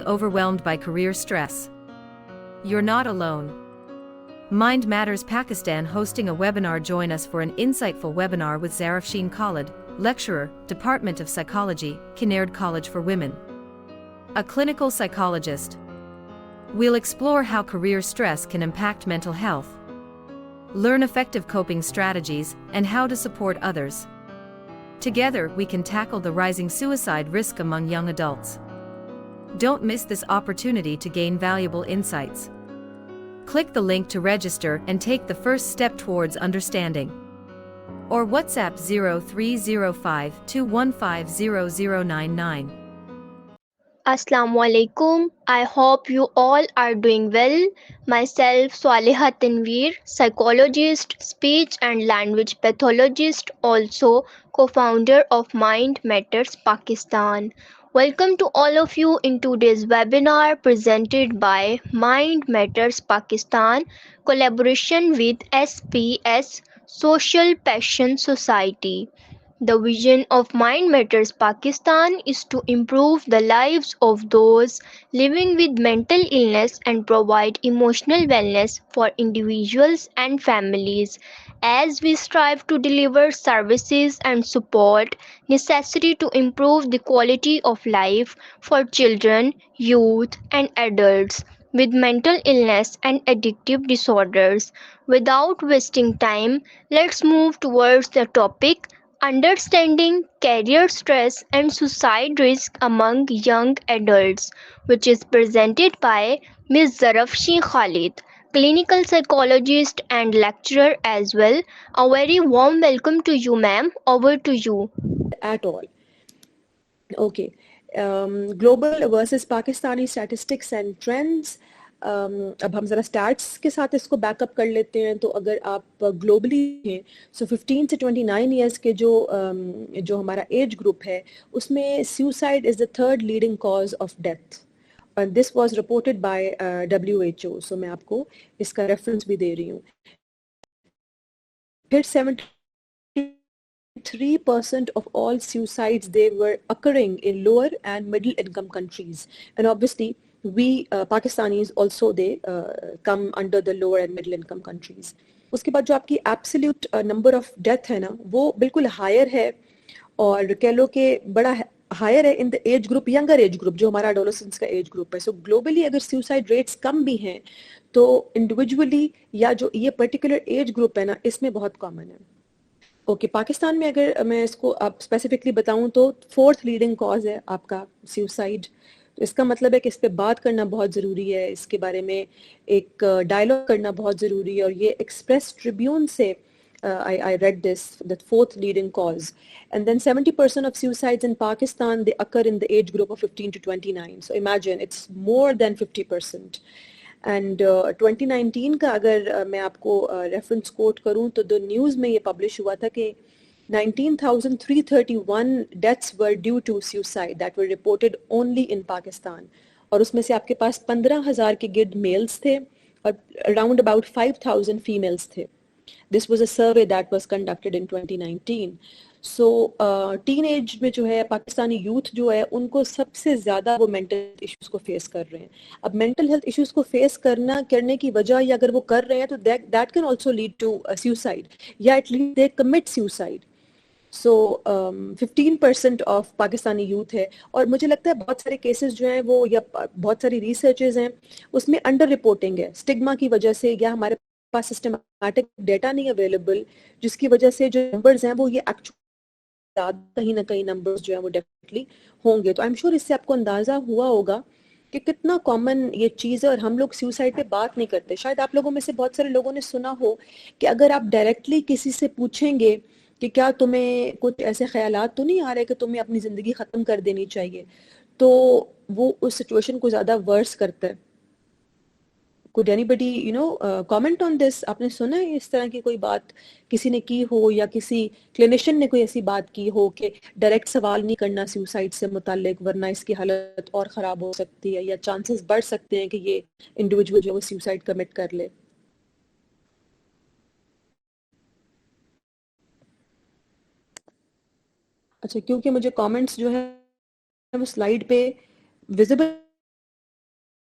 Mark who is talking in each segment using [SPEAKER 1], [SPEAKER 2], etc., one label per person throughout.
[SPEAKER 1] overwhelmed by career stress? You're not alone. Mind Matters Pakistan hosting a webinar. Join us for an insightful webinar with Zarafshin Khalid, lecturer, Department of Psychology, Kinnaird College for Women. A clinical psychologist. We'll explore how career stress can impact mental health. Learn effective coping strategies and how to support others. Together, we can tackle the rising suicide risk among young adults. Don't miss this opportunity to gain valuable insights. Click the link to register and take the first step towards understanding. Or WhatsApp 0305 215 0099.
[SPEAKER 2] Assalamu alaikum. I hope you all are doing well. Myself, Swaliha Tanveer, psychologist, speech and language pathologist, also co-founder of Mind Matters Pakistan. Welcome to all of you in today's webinar presented by Mind Matters Pakistan, collaboration with SPS Social Passion Society. The vision of Mind Matters Pakistan is to improve the lives of those living with mental illness and provide emotional wellness for individuals and families, as we strive to deliver services and support necessary to improve the quality of life for children, youth, and adults with mental illness and addictive disorders. Without wasting time, let's move towards the topic: understanding career stress and suicide risk among young adults, which is presented by Ms. Zarafshin Khalid, clinical psychologist and lecturer as well. A very warm welcome to you, ma'am. Over to you.
[SPEAKER 3] At all. Okay. Global versus Pakistani statistics and trends. अब हम ज़रा stats के साथ इसको backup कर लेते हैं. तो अगर आप ग्लोबली हैं, सो 15 से 29 ईयर्स के जो हमारा एज ग्रुप है, उसमें suicide is the third leading cause of death. And this was reported by WHO. So मैं आपको इसका रेफरेंस भी दे रही हूँ. फिर 73% of all suicides, they were occurring in lower and middle income countries. And obviously we Pakistanis also, they come under the lower and middle income countries. उसके बाद जो आपकी absolute number of death है ना, वो बिल्कुल higher है, और कह लो कि बड़ा हायर है in the age group, younger age group, जो हमारा एडोलेसेंस का एज ग्रुप है. सो ग्लोबली अगर सुसाइड रेट्स कम भी हैं, तो इंडिविजुअली या जो ये पर्टिकुलर एज ग्रुप है ना, इसमें बहुत कॉमन है. ओके, पाकिस्तान में अगर मैं इसको आप स्पेसिफिकली बताऊं तो फोर्थ लीडिंग कॉज है आपका सुसाइड. तो इसका मतलब है कि इस पे बात करना बहुत ज़रूरी है, इसके बारे में एक डायलॉग करना बहुत ज़रूरी है. और ये एक्सप्रेस ट्रिब्यून से I read this, the fourth leading cause. And then 70% of suicides in Pakistan, they occur in the age group of 15 to 29. So imagine, it's more than 50%. And 2019 का अगर मैं आपको रेफरेंस कोट करूं, तो the news में ये publish हुआ था कि 19,331 deaths were due to suicide that were reported only in Pakistan. और उसमें से आपके पास 15,000 के गिर्द मेल्स थे और अराउंड अबाउट 5,000 फीमेल्स थे. This was a survey that was conducted in 2019. So teenage में जो है पाकिस्तानी यूथ जो है, उनको सबसे ज़्यादा वो मेंटल इश्यूज को फेस कर रहे हैं. अब मेंटल हेल्थ इश्यूज को फेस करने की वजह, या अगर वो कर रहे हैं, तो that can also lead to suicide, या at least they commit suicide. So 15% of Pakistani youth है. और मुझे लगता है बहुत सारे केसेस जो हैं वो, या बहुत सारी रिसर्चेस हैं, उसमें अंडर रिपोर्टिंग है स्टिग्मा की वजह से, या हमारे पास सिस्टमैटिक डेटा नहीं अवेलेबल, जिसकी वजह से जो नंबर्स हैं वो ये एक्चुअली कहीं ना कहीं नंबर्स जो है वो डेफिनेटली होंगे. तो आई एम श्योर इससे आपको अंदाजा हुआ होगा कि कितना कॉमन ये चीज़ है, और हम लोग सुसाइड पे बात नहीं करते. शायद आप लोगों में से बहुत सारे लोगों ने सुना हो कि अगर आप डायरेक्टली किसी से पूछेंगे कि क्या तुम्हें कुछ ऐसे ख्यालात तो नहीं आ रहे कि तुम्हें अपनी ज़िंदगी ख़त्म कर देनी चाहिए, तो वो उस सिचुएशन को ज़्यादा वर्स करता है. Could anybody, comment on this? आपने सुना है इस तरह की कोई बात किसी ने की हो, या किसी क्लिनिशियन ने कोई ऐसी बात की हो कि डायरेक्ट सवाल नहीं करना सुसाइड से मुतालिक, वरना इसकी हालत और ख़राब हो सकती है, या चांसेस बढ़ सकते हैं कि ये इंडिविजुअल जो है सुसाइड कमिट कर ले? अच्छा, क्योंकि मुझे कमेंट्स जो है वो स्लाइड पे विजिबल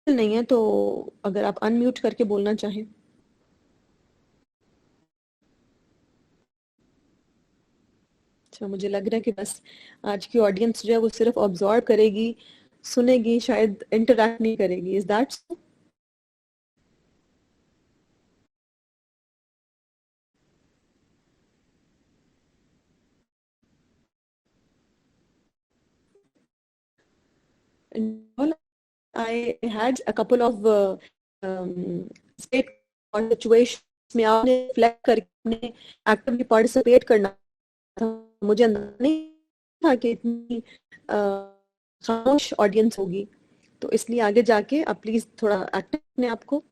[SPEAKER 3] नहीं है तो अगर आप अनम्यूट करके बोलना चाहें। अच्छा, मुझे लग रहा है कि बस आज की ऑडियंस जो है वो सिर्फ ऑब्जर्व करेगी, सुनेगी, शायद इंटरैक्ट नहीं करेगी। Is that so? I had a couple of state situations में आपने reflect करके आपने actively participate करना था। मुझे अंदाजा नहीं था कि इतनी खामोश ऑडियंस होगी, तो इसलिए आगे जाके आप प्लीज थोड़ा एक्टिव अपने आप को,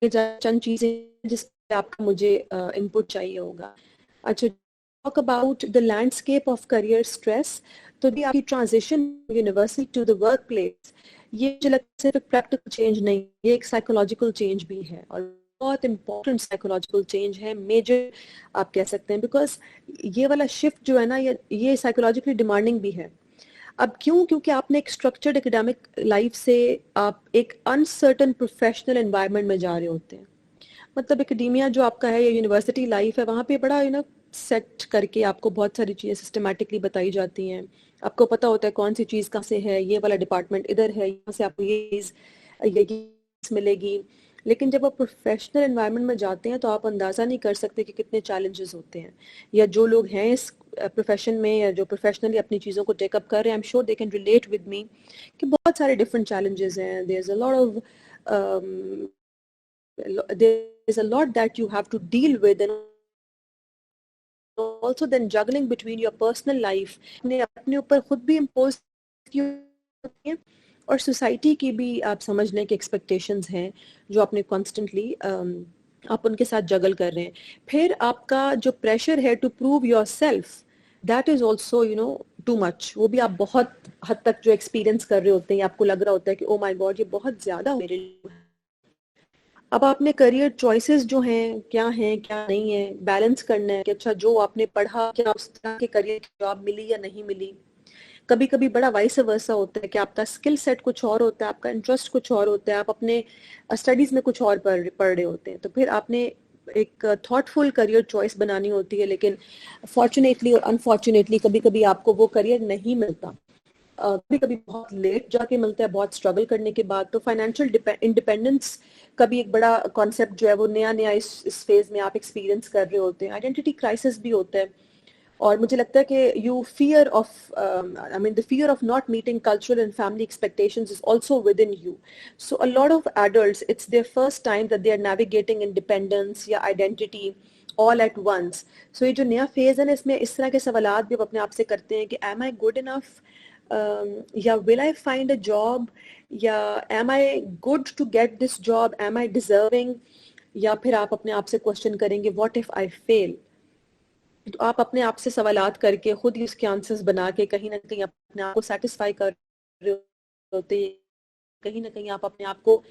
[SPEAKER 3] चंद चीजें जिस पे आपका मुझे इनपुट चाहिए होगा। अच्छा, talk about the landscape of career stress. तो भी आपकी transition university to the workplace, ये मुझे लगता है सिर्फ प्रैक्टिकल चेंज नहीं, ये एक साइकोलॉजिकल चेंज भी है, और बहुत इंपॉर्टेंट साइकोलॉजिकल चेंज है, मेजर आप कह सकते हैं, बिकॉज ये वाला शिफ्ट जो है ना, ये साइकोलॉजिकली डिमांडिंग भी है। अब क्यों? क्योंकि आपने एक स्ट्रक्चर्ड एकेडमिक लाइफ से आप एक अनसर्टन प्रोफेशनल एनवायरनमेंट में जा रहे होते हैं। मतलब एकेडेमिया जो आपका है या यूनिवर्सिटी लाइफ है, वहाँ पे बड़ा सेट करके आपको बहुत सारी चीज़ें सिस्टमेटिकली बताई जाती हैं। आपको पता होता है कौन सी चीज़ कहाँ से है, ये वाला डिपार्टमेंट इधर है, यहाँ से आपको ये चीज़ मिलेगी। लेकिन जब आप प्रोफेशनल एनवायरनमेंट में जाते हैं तो आप अंदाज़ा नहीं कर सकते कि कितने चैलेंजेस होते हैं, या जो लोग हैं इस प्रोफेशन में या जो प्रोफेशनली अपनी चीज़ों को टेकअप कर रहे हैं, I am sure they can relate with me कि बहुत सारे डिफरेंट चैलेंजेस हैं। There is a lot of there's a lot that you have to deal with, and also then juggling between your personal life ने अपने ऊपर खुद भी impose की होती है, और सोसाइटी की भी आप समझ लें कि एक्सपेक्टेशंस हैं जो आपने कॉन्स्टेंटली आप उनके साथ जगल कर रहे हैं। फिर आपका जो प्रेशर है to prove yourself, that is also too much. वो भी आप बहुत हद तक जो एक्सपीरियंस कर रहे होते हैं, आपको लग रहा होता है कि ओ माय गॉड, ये बहुत ज्यादा मेरे लिए। अब आपने करियर चॉइसेस जो हैं क्या नहीं है, बैलेंस करना है कि अच्छा जो आपने पढ़ा क्या उस तरह के करियर की जॉब मिली या नहीं मिली। कभी कभी बड़ा वाइस वर्सा होता है कि आपका स्किल सेट कुछ और होता है, आपका इंटरेस्ट कुछ और होता है, आप अपने स्टडीज में कुछ और पढ़ रहे होते हैं, तो फिर आपने एक थॉटफुल करियर चॉइस बनानी होती है। लेकिन फॉर्चुनेटली और अनफॉर्चुनेटली कभी कभी आपको वो करियर नहीं मिलता, कभी कभी बहुत लेट जाके मिलता है, बहुत स्ट्रगल करने के बाद। तो फाइनेंशियल इंडिपेंडेंस कभी एक बड़ा कॉन्सेप्ट जो है वो नया नया इस फेज में आप एक्सपीरियंस कर रहे होते हैं। आइडेंटिटी क्राइसिस भी होता है, और मुझे लगता है कि you fear of I mean the fear of not meeting cultural and family expectations is also within you. So a lot of adults, it's their first time that they are navigating independence या identity all at once. सो ये जो नया phase है ना, इसमें इस तरह के सवालात भी आप अपने आप से करते हैं कि एम आई गुड इनफ, या will I find a job, या am I good to get this job, am I deserving, या फिर आप अपने आप से क्वेश्चन करेंगे व्हाट इफ आई फेल। तो आप अपने आप से सवालात करके खुद ही उसके आंसर्स बना के कहीं ना कहीं अपने आप को सेटिस्फाई कर रहे होते हैं, कहीं ना कहीं आप अपने आप को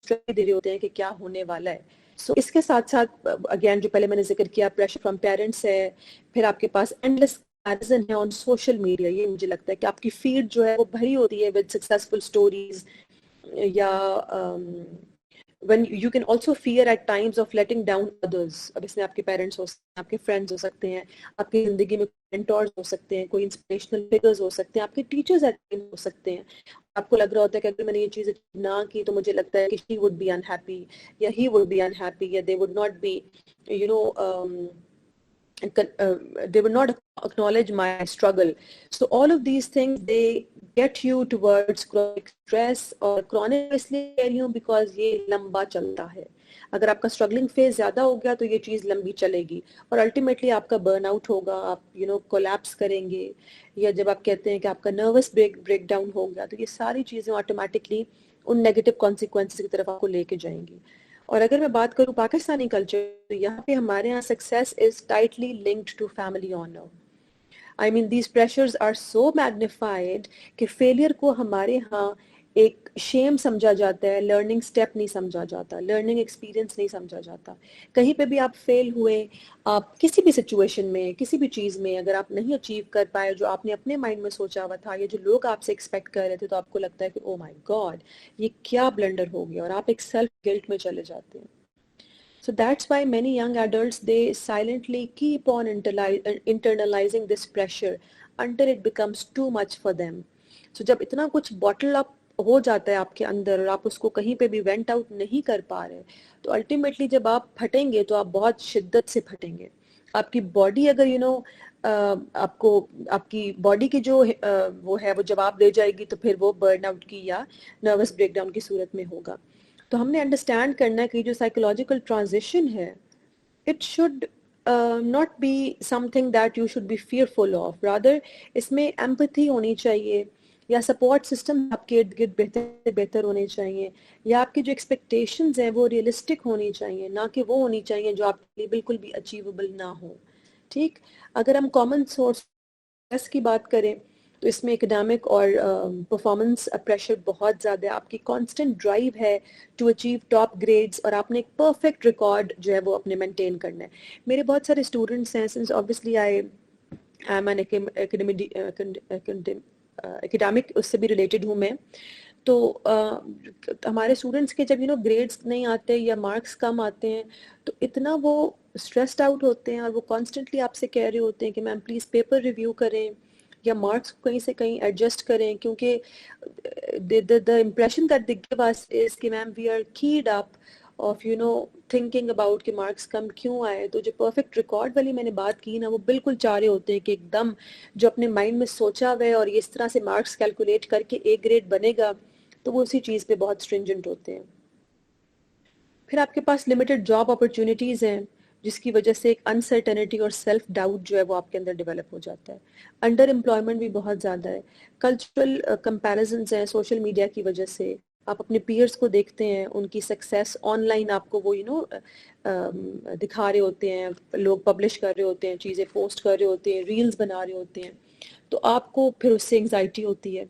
[SPEAKER 3] दे रहे होते हैं कि क्या होने वाला है। सो इसके साथ साथ अगेन जो पहले मैंने जिक्र किया, प्रेशर फ्रॉम पेरेंट्स है, फिर आपके पास एंडलेस कंपैरिजन है ऑन सोशल मीडिया। ये मुझे लगता है कि आपकी फीड जो है वो भरी होती है विद सक्सेसफुल स्टोरीज, या when you can also fear at times of letting down others। अब इसमें आपके पेरेंट्स हो सकते हैं, आपके फ्रेंड्स हो सकते हैं, आपकी जिंदगी में मेंटोर्स हो सकते हैं, कोई इंस्पिरेशनल फिगर्स हो सकते हैं, आपके टीचर्स एट टाइम्स हो सकते हैं। आपको लग रहा होता है कि अगर मैंने ये चीज़ ना की तो मुझे लगता है कि शी वुड बी अनहैप्पी, या ही वुड बी अनहैप्पी, या they would not be you know they will not acknowledge my struggle. So all of these things, they get you towards chronic stress, और chronic इसलिए कह रही हूँ because ये लंबा चलता है। अगर आपका स्ट्रगलिंग फेज ज्यादा हो गया तो ये चीज लंबी चलेगी, और अल्टीमेटली आपका बर्नआउट होगा, आप कोलैप्स करेंगे, या जब आप कहते हैं कि आपका नर्वस ब्रेक डाउन हो गया, तो ये सारी चीजें ऑटोमेटिकली उन नेगेटिव कॉन्सिक्वेंसेस की तरफ आपको लेके जाएंगी। और अगर मैं बात करूं पाकिस्तानी कल्चर, तो यहाँ पे हमारे यहाँ success is tightly linked to family honour. I mean these pressures are so magnified कि फेलियर को हमारे यहाँ एक शेम समझा जाता है, लर्निंग स्टेप नहीं समझा जाता, लर्निंग एक्सपीरियंस नहीं समझा जाता। कहीं पे भी आप फेल हुए, आप किसी भी सिचुएशन में, किसी भी चीज़ में अगर आप नहीं अचीव कर पाए जो आपने अपने माइंड में सोचा हुआ था या जो लोग आपसे एक्सपेक्ट कर रहे थे, तो आपको लगता है कि ओ माय गॉड, ये क्या ब्लंडर हो गया, और आप एक सेल्फ गिल्ट में चले जाते हैं। So that's why many young adults, they silently keep on internalizing this pressure until it becomes too much for them. So जब इतना कुछ bottle up हो जाता है आपके अंदर और आप उसको कहीं पे भी वेंट आउट नहीं कर पा रहे, तो अल्टीमेटली जब आप फटेंगे तो आप बहुत शिद्दत से फटेंगे। आपकी बॉडी अगर आपको आपकी बॉडी की जो वो है वो जवाब दे जाएगी, तो फिर वो बर्न आउट की या नर्वस ब्रेकडाउन की सूरत में होगा। तो हमने अंडरस्टैंड करना है कि जो साइकोलॉजिकल ट्रांजिशन है, it should not be something that you should be fearful of, rather इसमें एम्पैथी होनी चाहिए, या सपोर्ट सिस्टम आपके इर्द गिर्द बेहतर से बेहतर होने चाहिए, या आपकी जो एक्सपेक्टेशंस हैं वो रियलिस्टिक होनी चाहिए, ना कि वो होनी चाहिए जो आपके लिए बिल्कुल भी अचीवेबल ना हो। ठीक, अगर हम कॉमन सोर्स की बात करें तो इसमें एकेडमिक और परफॉर्मेंस प्रेशर बहुत ज़्यादा है। आपकी कांस्टेंट ड्राइव है टू अचीव टॉप ग्रेड्स, और आपने एक परफेक्ट रिकॉर्ड जो है वो अपने मेंटेन करना है। मेरे बहुत सारे स्टूडेंट्स हैं, since obviously I am an academic, उससे भी रिलेटेड हूँ मैं। तो हमारे स्टूडेंट्स के जब ग्रेड्स नहीं आते या मार्क्स कम आते हैं, तो इतना वो स्ट्रेस्ड आउट होते हैं, और वो कॉन्स्टेंटली आपसे कह रहे होते हैं कि मैम प्लीज़ पेपर रिव्यू करें या मार्क्स को कहीं से कहीं एडजस्ट करें, क्योंकि the impression that they give us is कि मैम वी आर कीड अप ऑफ थिंकिंग अबाउट कि मार्क्स कम क्यों आए। तो जो परफेक्ट रिकॉर्ड वाली मैंने बात की ना, वो बिल्कुल चाह रहे होते हैं कि एकदम जो अपने माइंड में सोचा हुआ है और ये इस तरह से मार्क्स कैलकुलेट करके ए ग्रेड बनेगा, तो वो उसी चीज़ पे बहुत स्ट्रिंजेंट होते हैं। फिर आपके पास लिमिटेड जॉब अपॉर्चुनिटीज़ हैं, जिसकी वजह से एक अनसर्टेनिटी और सेल्फ डाउट जो है वो आपके अंदर डेवलप हो जाता है। अंडर एम्प्लॉयमेंट भी बहुत ज़्यादा है, कल्चरल कंपैरिजंस हैं सोशल मीडिया की वजह से। आप अपने पीयर्स को देखते हैं, उनकी सक्सेस ऑनलाइन आपको वो दिखा रहे होते हैं, लोग पब्लिश कर रहे होते हैं, चीज़ें पोस्ट कर रहे होते हैं, रील्स बना रहे होते हैं, तो आपको फिर उससे एंग्जाइटी होती है।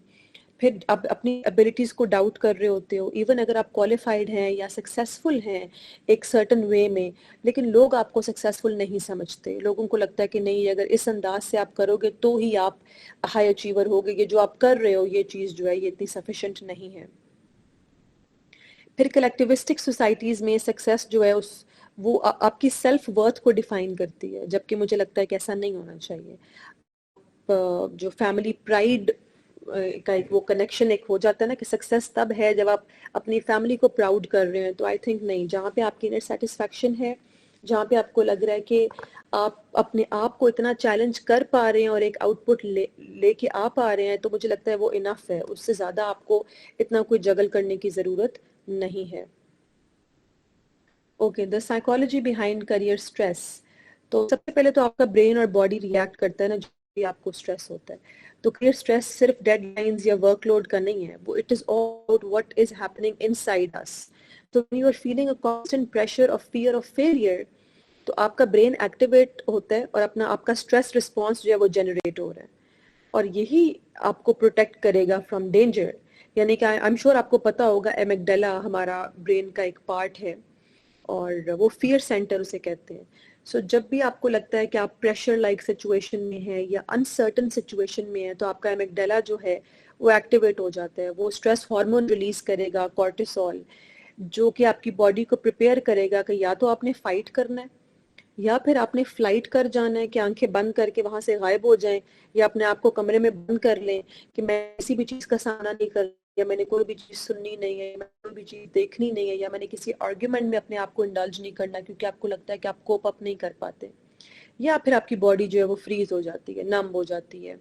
[SPEAKER 3] फिर आप अपनी एबिलिटीज़ को डाउट कर रहे होते हो, इवन अगर आप क्वालिफाइड हैं या सक्सेसफुल हैं एक सर्टन वे में, लेकिन लोग आपको सक्सेसफुल नहीं समझते। लोगों को लगता है कि नहीं, अगर इस अंदाज से आप करोगे तो ही आप हाई अचीवर होगे, ये जो आप कर रहे हो ये चीज़ जो है ये इतनी सफिशेंट नहीं है। फिर कलेक्टिविस्टिक सोसाइटीज़ में सक्सेस जो है वो आपकी सेल्फ वर्थ को डिफाइन करती है, जबकि मुझे लगता है कि ऐसा नहीं होना चाहिए। जो फैमिली प्राइड का एक वो कनेक्शन एक हो जाता है ना कि सक्सेस तब है जब आप अपनी फैमिली को प्राउड कर रहे हैं, तो आई थिंक नहीं, जहाँ पे आपकी इनर सेटिस्फैक्शन है, जहाँ पे आपको लग रहा है कि आप अपने आप को इतना चैलेंज कर पा रहे हैं और एक आउटपुट लेके आ पा रहे हैं, तो मुझे लगता है वो इनफ है। उससे ज़्यादा आपको इतना कोई जगल करने की ज़रूरत नहीं है। Okay, the psychology behind career stress. तो सबसे पहले तो आपका ब्रेन और बॉडी रिएक्ट करता है ना जब भी आपको स्ट्रेस होता है। तो करियर स्ट्रेस सिर्फ डेडलाइंस या वर्कलोड का नहीं है, वो it is all about what is happening inside us. तो when you are feeling a constant pressure of fear of failure, तो आपका ब्रेन एक्टिवेट होता है और आपका स्ट्रेस रिस्पॉन्स जो है वो जनरेट हो रहा है, और यही आपको प्रोटेक्ट करेगा फ्रॉम डेंजर। यानी कि आई एम श्योर आपको पता होगा, एमिगडाला हमारा ब्रेन का एक पार्ट है और वो फियर सेंटर उसे कहते हैं। सो जब भी आपको लगता है कि आप प्रेशर लाइक सिचुएशन में है या अनसर्टन सिचुएशन में है, तो आपका एमिगडाला जो है वो एक्टिवेट हो जाता है। वो स्ट्रेस हार्मोन रिलीज करेगा, कॉर्टिसोल, जो कि आपकी बॉडी को प्रिपेयर करेगा कि या तो आपने फाइट करना है या फिर आपने फ्लाइट कर जाना है, कि आंखें बंद करके वहां से गायब हो जाएं, या अपने आप को कमरे में बंद कर लें कि मैं किसी भी चीज का सामना नहीं कर, या मैंने कोई भी चीज सुननी नहीं है, मैंने कोई भी चीज देखनी नहीं है, या मैंने किसी आर्ग्यूमेंट में अपने आप को इंडल्ज नहीं करना क्योंकि आपको लगता है कि आप कोप अप नहीं कर पाते। या फिर आपकी बॉडी जो है वो फ्रीज हो जाती है, नम हो जाती है,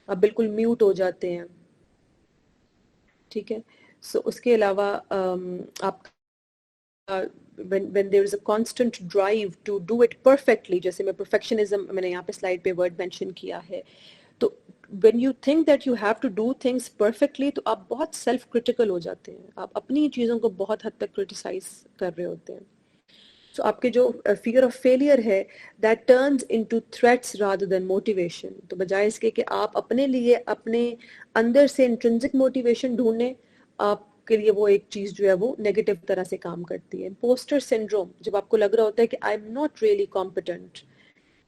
[SPEAKER 3] आप बिल्कुल म्यूट हो जाते हैं। ठीक है, सो उसके अलावा आप when there is a constant drive to do it perfectly, जैसे मैं perfectionism मैंने यहाँ पे स्लाइड पे वर्ड मेंशन किया है, तो when you think that you have to do things perfectly, तो आप बहुत सेल्फ क्रिटिकल हो जाते हैं, आप अपनी चीज़ों को बहुत हद तक क्रिटिसाइज कर रहे होते हैं। तो आपके जो फियर ऑफ फेलियर है, that turns into threats rather than motivation. तो बजाय इसके कि आप अपने लिए अपने अंदर से इंट्रिंसिक मोटिवेशन ढूंढें आपके लिए वो एक चीज जो है वो नेगेटिव तरह से काम करती है। इम्पोस्टर सिंड्रोम, जब आपको लग रहा होता है कि I am not really competent,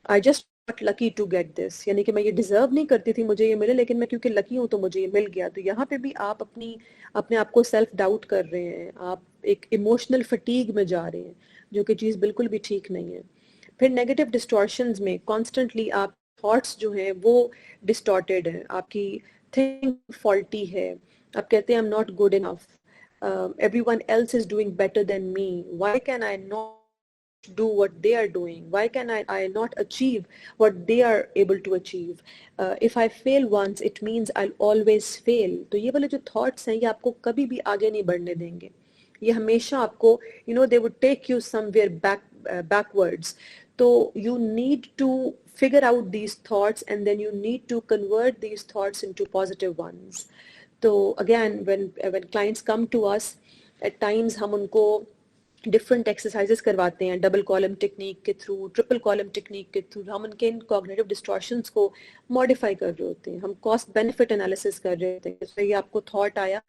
[SPEAKER 3] I just got lucky to get this, यानी कि मैं ये डिजर्व नहीं करती थी मुझे ये मिले, लेकिन मैं क्योंकि लकी हूं तो मुझे ये मिल गया। तो यहाँ पे भी आप अपने आप को सेल्फ डाउट कर रहे हैं, आप एक इमोशनल फटीग में जा रहे हैं, जो कि चीज़ बिल्कुल भी ठीक नहीं है। फिर नेगेटिव डिस्टॉर्शंस में कॉन्स्टेंटली आप थॉट्स जो हैं वो डिस्टॉर्टेड हैं, आपकी थिंक फॉल्टी है, आप कहते हैं I am not good enough, everyone else is doing better than me, why can I not do what they are doing, why can I not achieve what they are able to achieve, if I fail once it means I'll always fail। तो ये वाले जो thoughts हैं ये आपको कभी भी आगे नहीं बढ़ने देंगे, ये हमेशा आपको they would take you somewhere backwards। तो you need to figure out these thoughts and then you need to convert these thoughts into positive ones। तो again when clients come to us, at times हम उनको different exercises करवाते हैं, double column technique के through, triple column technique के through, हम उनके इन cognitive distortions को मॉडिफाई कर रहे होते हैं, हम कॉस्ट बेनिफिट एनालिसिस कर रहे होते हैं। जैसे ये आपको थॉट आया,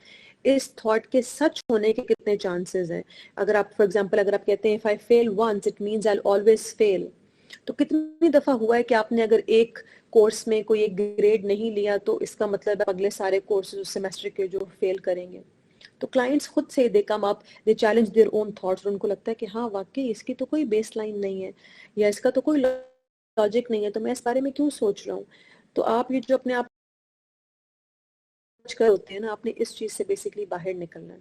[SPEAKER 3] इस थॉट के सच होने के कितने चांसेस हैं। अगर आप फॉर एग्जांपल अगर आप कहते हैं if I fail once it means I will always fail, तो कितनी दफा हुआ है कि आपने अगर एक कोर्स में कोई एक ग्रेड नहीं लिया तो इसका मतलब है अगले सारे कोर्सेज उस सेमेस्टर के जो फेल करेंगे। तो क्लाइंट्स खुद से they come up, they challenge their own thoughts, और उनको लगता है कि हाँ वाकई इसकी तो कोई बेस लाइन नहीं है या इसका तो कोई लॉजिक नहीं है, तो मैं इस बारे में क्यों सोच रहा हूँ। तो आप ये जो अपने आप कर होते हैं ना, आपने इस चीज से बेसिकली बाहर निकलना है।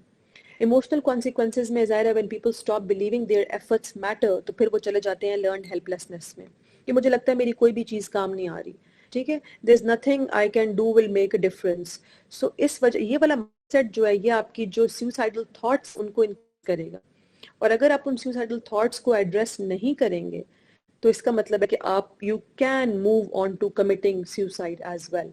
[SPEAKER 3] इमोशनल कॉन्सिक्वेंसेज में ज़ाहिर है when people stop believing their efforts matter, तो फिर वो चले जाते हैं लर्न हेल्पलेसनेस में, कि मुझे लगता है मेरी कोई भी चीज़ काम नहीं आ रही, ठीक है, there is nothing I can do will make a difference. So इस वजह ये वाला माइंडसेट जो है ये आपकी जो सुसाइडल थॉट्स उनको करेगा, और अगर आप उन सुसाइडल थॉट्स को एड्रेस नहीं करेंगे तो इसका मतलब है कि आप you can move on to committing suicide as well.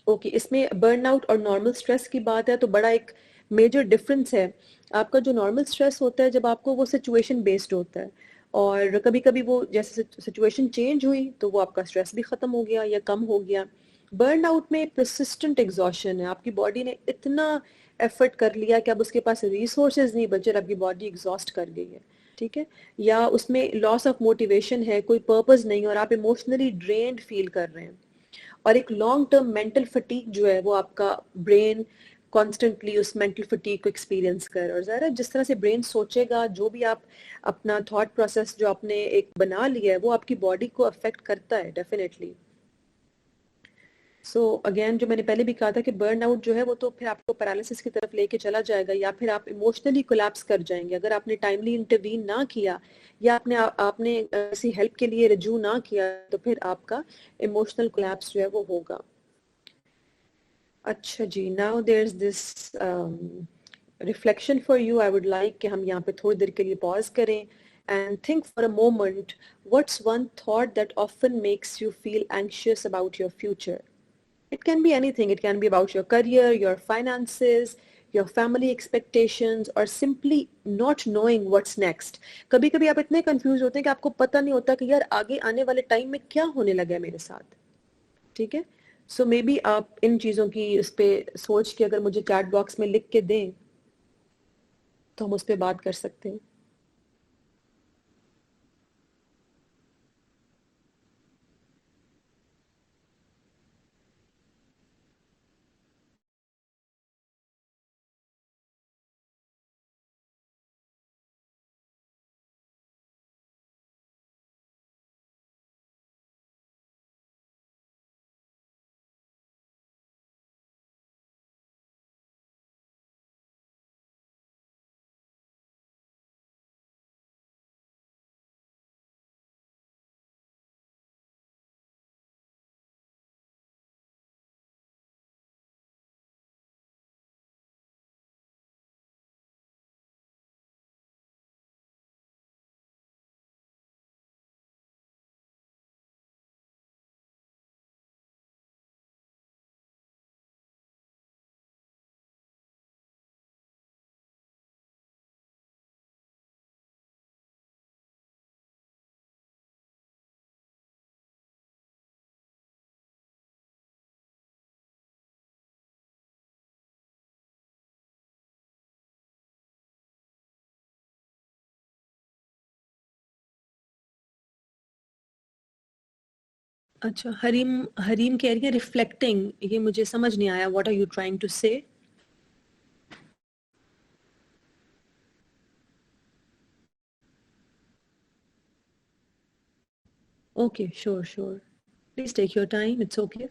[SPEAKER 3] Okay, इसमें बर्नआउट और नॉर्मल स्ट्रेस की बात है तो बड़ा एक मेजर डिफरेंस है। आपका जो नॉर्मल स्ट्रेस होता है जब आपको वो सिचुएशन बेस्ड होता है, और कभी कभी वो जैसे सिचुएशन चेंज हुई तो वो आपका स्ट्रेस भी खत्म हो गया या कम हो गया। बर्नआउट में परसिस्टेंट एग्जॉशन है, आपकी बॉडी ने इतना एफर्ट कर लिया कि अब उसके पास रिसोर्सेज नहीं बचे और आपकी बॉडी एग्जॉस्ट कर गई है, ठीक है, या उसमें लॉस ऑफ मोटिवेशन है, कोई पर्पस नहीं और आप इमोशनली ड्रेन्ड फील कर रहे हैं। और एक लॉन्ग टर्म मेंटल फटीग जो है वो आपका ब्रेन कॉन्स्टेंटली उस मेंटल फटीग को एक्सपीरियंस कर, और ज़रा जिस तरह से ब्रेन सोचेगा, जो भी आप अपना थॉट प्रोसेस जो आपने एक बना लिया है वो आपकी बॉडी को अफेक्ट करता है डेफिनेटली। सो अगेन जो मैंने पहले भी कहा था कि बर्न आउट जो है वो तो फिर आपको पैरालिसिस की तरफ लेके चला जाएगा, या फिर आप इमोशनली कोलैप्स कर जाएंगे अगर आपने टाइमली इंटरवीन ना किया, या आपने किसी हेल्प के लिए रजू ना किया, तो फिर आपका इमोशनल कोलैप्स जो है वो होगा। अच्छा जी, now there is this reflection for you, I would like कि हम यहाँ पे थोड़ी देर के लिए पॉज करें and think for a moment, what's one thought that often makes you feel anxious about your future. It can be anything. It can be about your career, your finances, your family expectations, or simply not knowing what's next. कभी कभी आप इतने confuse होते हैं कि आपको पता नहीं होता कि यार आगे आने वाले टाइम में क्या होने लगा है मेरे साथ, ठीक है। सो मे बी आप इन चीज़ों की उस पर सोच के अगर मुझे चैट बॉक्स में लिख के दें तो हम उस पर बात कर सकते हैं। अच्छा, हरीम हरीम कह रही है रिफ्लेक्टिंग, ये मुझे समझ नहीं आया, what are you trying to say? Okay, sure, sure. Please take your time, it's okay.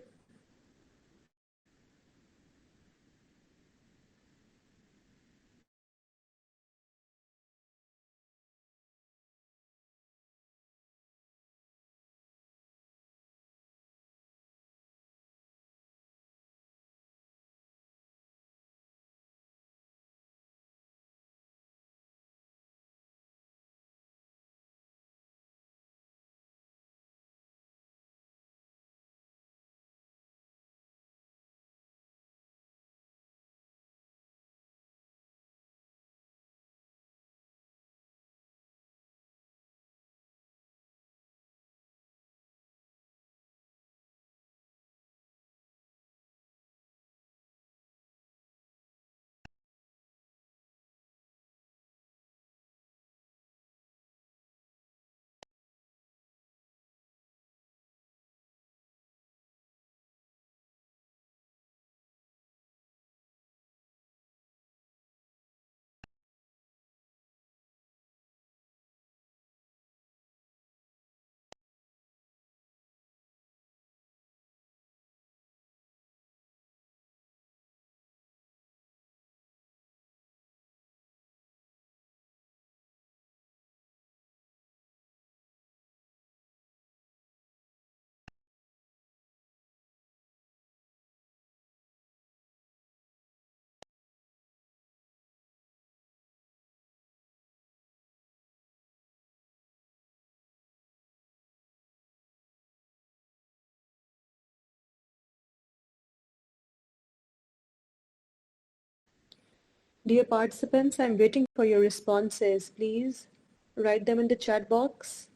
[SPEAKER 3] Dear participants, I'm waiting for your responses. Please write them in the chat box.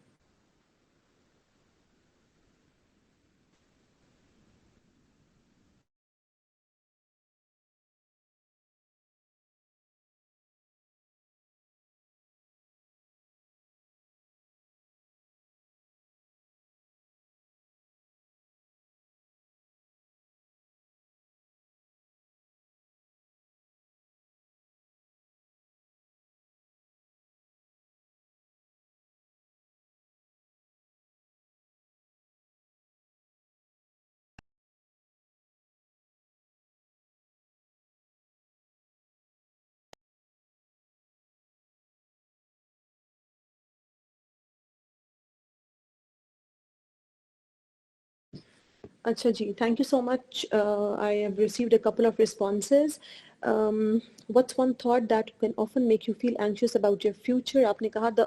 [SPEAKER 3] Acha ji, thank you so much. I have received a couple of responses. What's one thought that can often make you feel anxious about your future? आपने कहा the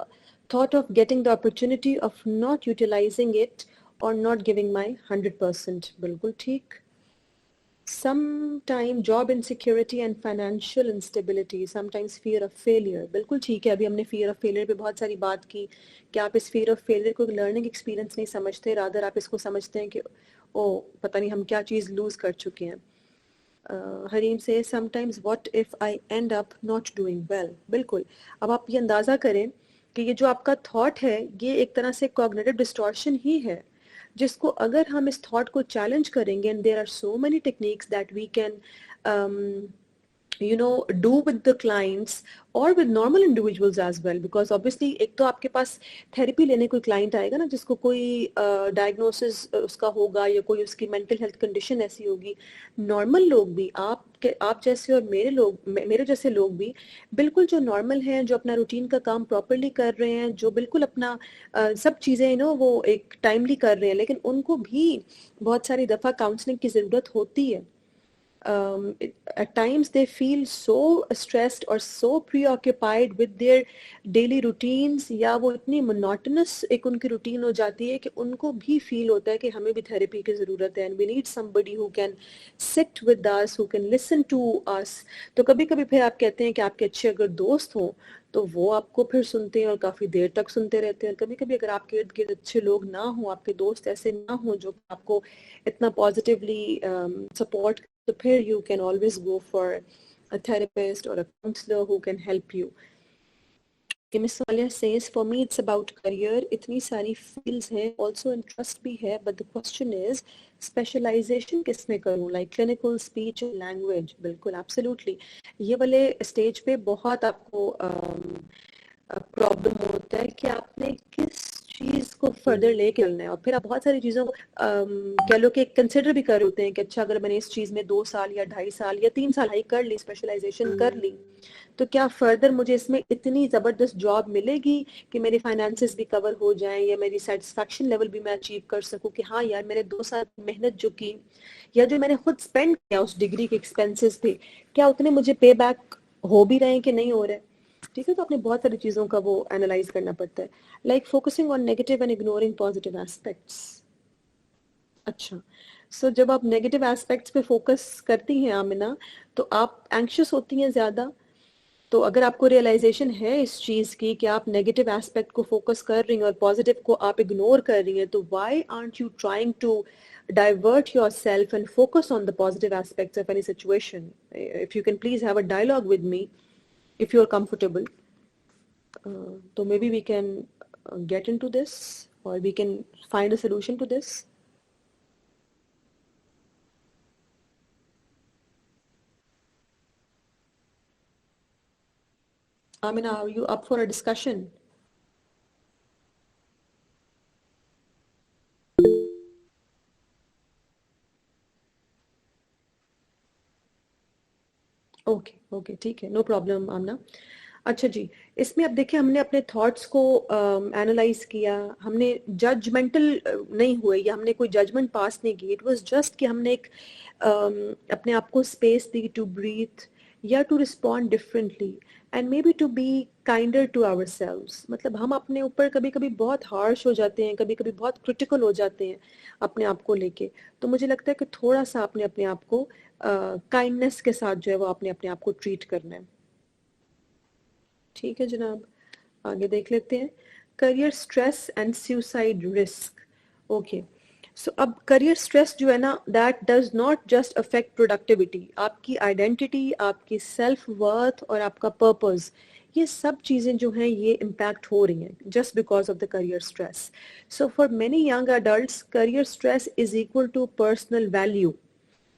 [SPEAKER 3] thought of getting the opportunity of not utilizing it or not giving my 100%. बिल्कुल ठीक. Sometime job insecurity and financial instability, sometimes fear of failure. बिल्कुल ठीक है, अभी हमने fear of failure पे बहुत सारी बात की कि आप इस fear of failure को learning experience नहीं समझते, rather आप इसको समझते हैं कि ओ पता नहीं हम क्या चीज़ lose कर चुके हैं. हरीम से sometimes what if I end up not doing well. बिल्कुल. अब आप ये अंदाज़ा करें कि ये जो आपका thought है ये एक तरह से cognitive distortion ही है, जिसको अगर हम इस थॉट को चैलेंज करेंगे, and there are so many techniques that we can do with the clients or with normal individuals as well, because obviously एक तो आपके पास थेरेपी लेने कोई क्लाइंट आएगा ना जिसको कोई डायग्नोसिस उसका होगा या कोई उसकी मेंटल हेल्थ कंडीशन ऐसी होगी. नॉर्मल लोग भी आप जैसे और मेरे जैसे लोग भी बिल्कुल जो नॉर्मल हैं, जो अपना रूटीन का काम प्रॉपरली कर रहे हैं, जो बिल्कुल अपना सब चीज़ें वो एक टाइमली कर रहे हैं, लेकिन उनको भी बहुत सारी दफ़ा काउंसलिंग की ज़रूरत होती है. At times they feel so stressed or so preoccupied with their daily routines, या वो इतनी monotonous एक उनकी routine हो जाती है कि उनको भी feel होता है कि हमें भी therapy की ज़रूरत है, and we need somebody who can sit with us, who can listen to us. तो कभी कभी फिर आप कहते हैं कि आपके अच्छे अगर दोस्त हों तो वो आपको फिर सुनते हैं और काफ़ी देर तक सुनते रहते हैं. कभी कभी अगर आपके इर्द गिर्द अच्छे लोग ना हों, आपके दोस्त ऐसे ना हों जो आपको इतना positively support, so here you can always go for a therapist or a counselor who can help you. कि miss Walia says for me it's about career, इतनी सारी fields हैं, also interest भी है, but the question is specialization किस में करूँ, like clinical speech and language. बिल्कुल absolutely ये वाले stage पे बहुत आपको प्रॉब्लम होता है कि आपने किस चीज को फर्दर लेके चलना है, और फिर आप बहुत सारी चीजों को कह लो कि कंसिडर भी कर रहे होते हैं कि अच्छा अगर मैंने इस चीज में 2 साल या 2.5 साल या 3 साल हाई कर ली, स्पेशलाइजेशन कर ली, तो क्या फर्दर मुझे इसमें इतनी जबरदस्त जॉब मिलेगी कि मेरे फाइनेंसेस भी कवर हो जाएं या मेरी सेटिस्फैक्शन लेवल भी मैं अचीव कर सकूं कि हाँ यार मैंने 2 साल मेहनत जो की या जो मैंने खुद स्पेंड किया उस डिग्री के एक्सपेंसेस पे, क्या उतने मुझे पे बैक हो भी रहे हैं कि नहीं हो रहे. ठीक है, तो आपने बहुत सारी चीजों का वो एनालाइज करना पड़ता है, like focusing on negative and ignoring positive aspects. अच्छा, सो जब आप नेगेटिव एस्पेक्ट्स पे फोकस करती हैं आमिना, तो आप एंक्शियस होती हैं ज्यादा. तो अगर आपको रियलाइजेशन है इस चीज की कि आप नेगेटिव एस्पेक्ट को फोकस कर रही हैं और पॉजिटिव को आप इग्नोर कर रही हैं, तो why aren't you trying to divert yourself and focus on the positive aspects of any situation? If you can please have a dialogue with me, if you're comfortable. So maybe we can get into this, or we can find a solution to this. Amina, are you up for a discussion? Okay okay ठीक है, no problem आमना. अच्छा जी, इसमें अब देखिए हमने अपने thoughts को analyse किया, हमने जजमेंटल नहीं हुए या हमने कोई जजमेंट पास नहीं की. इट वाज जस्ट कि हमने एक अपने आप को स्पेस दी टू ब्रीथ या to respond differently and maybe to be kinder to ourselves. मतलब हम अपने ऊपर कभी कभी बहुत हार्श हो जाते हैं, कभी कभी बहुत क्रिटिकल हो जाते हैं अपने आप को लेके. तो मुझे लगता है कि थोड़ा सा आपने अपने आप को काइंडनेस के साथ जो है वो आपने अपने आप को ट्रीट करना है. ठीक है जनाब, आगे देख लेते हैं. Career stress and suicide risk. Okay, so अब करियर स्ट्रेस जो है ना, that does not just affect productivity. आपकी आइडेंटिटी, आपकी सेल्फ वर्थ और आपका पर्पस, ये सब चीज़ें जो हैं ये इम्पैक्ट हो रही हैं just because of the career stress. So for many young adults career stress is equal to personal value.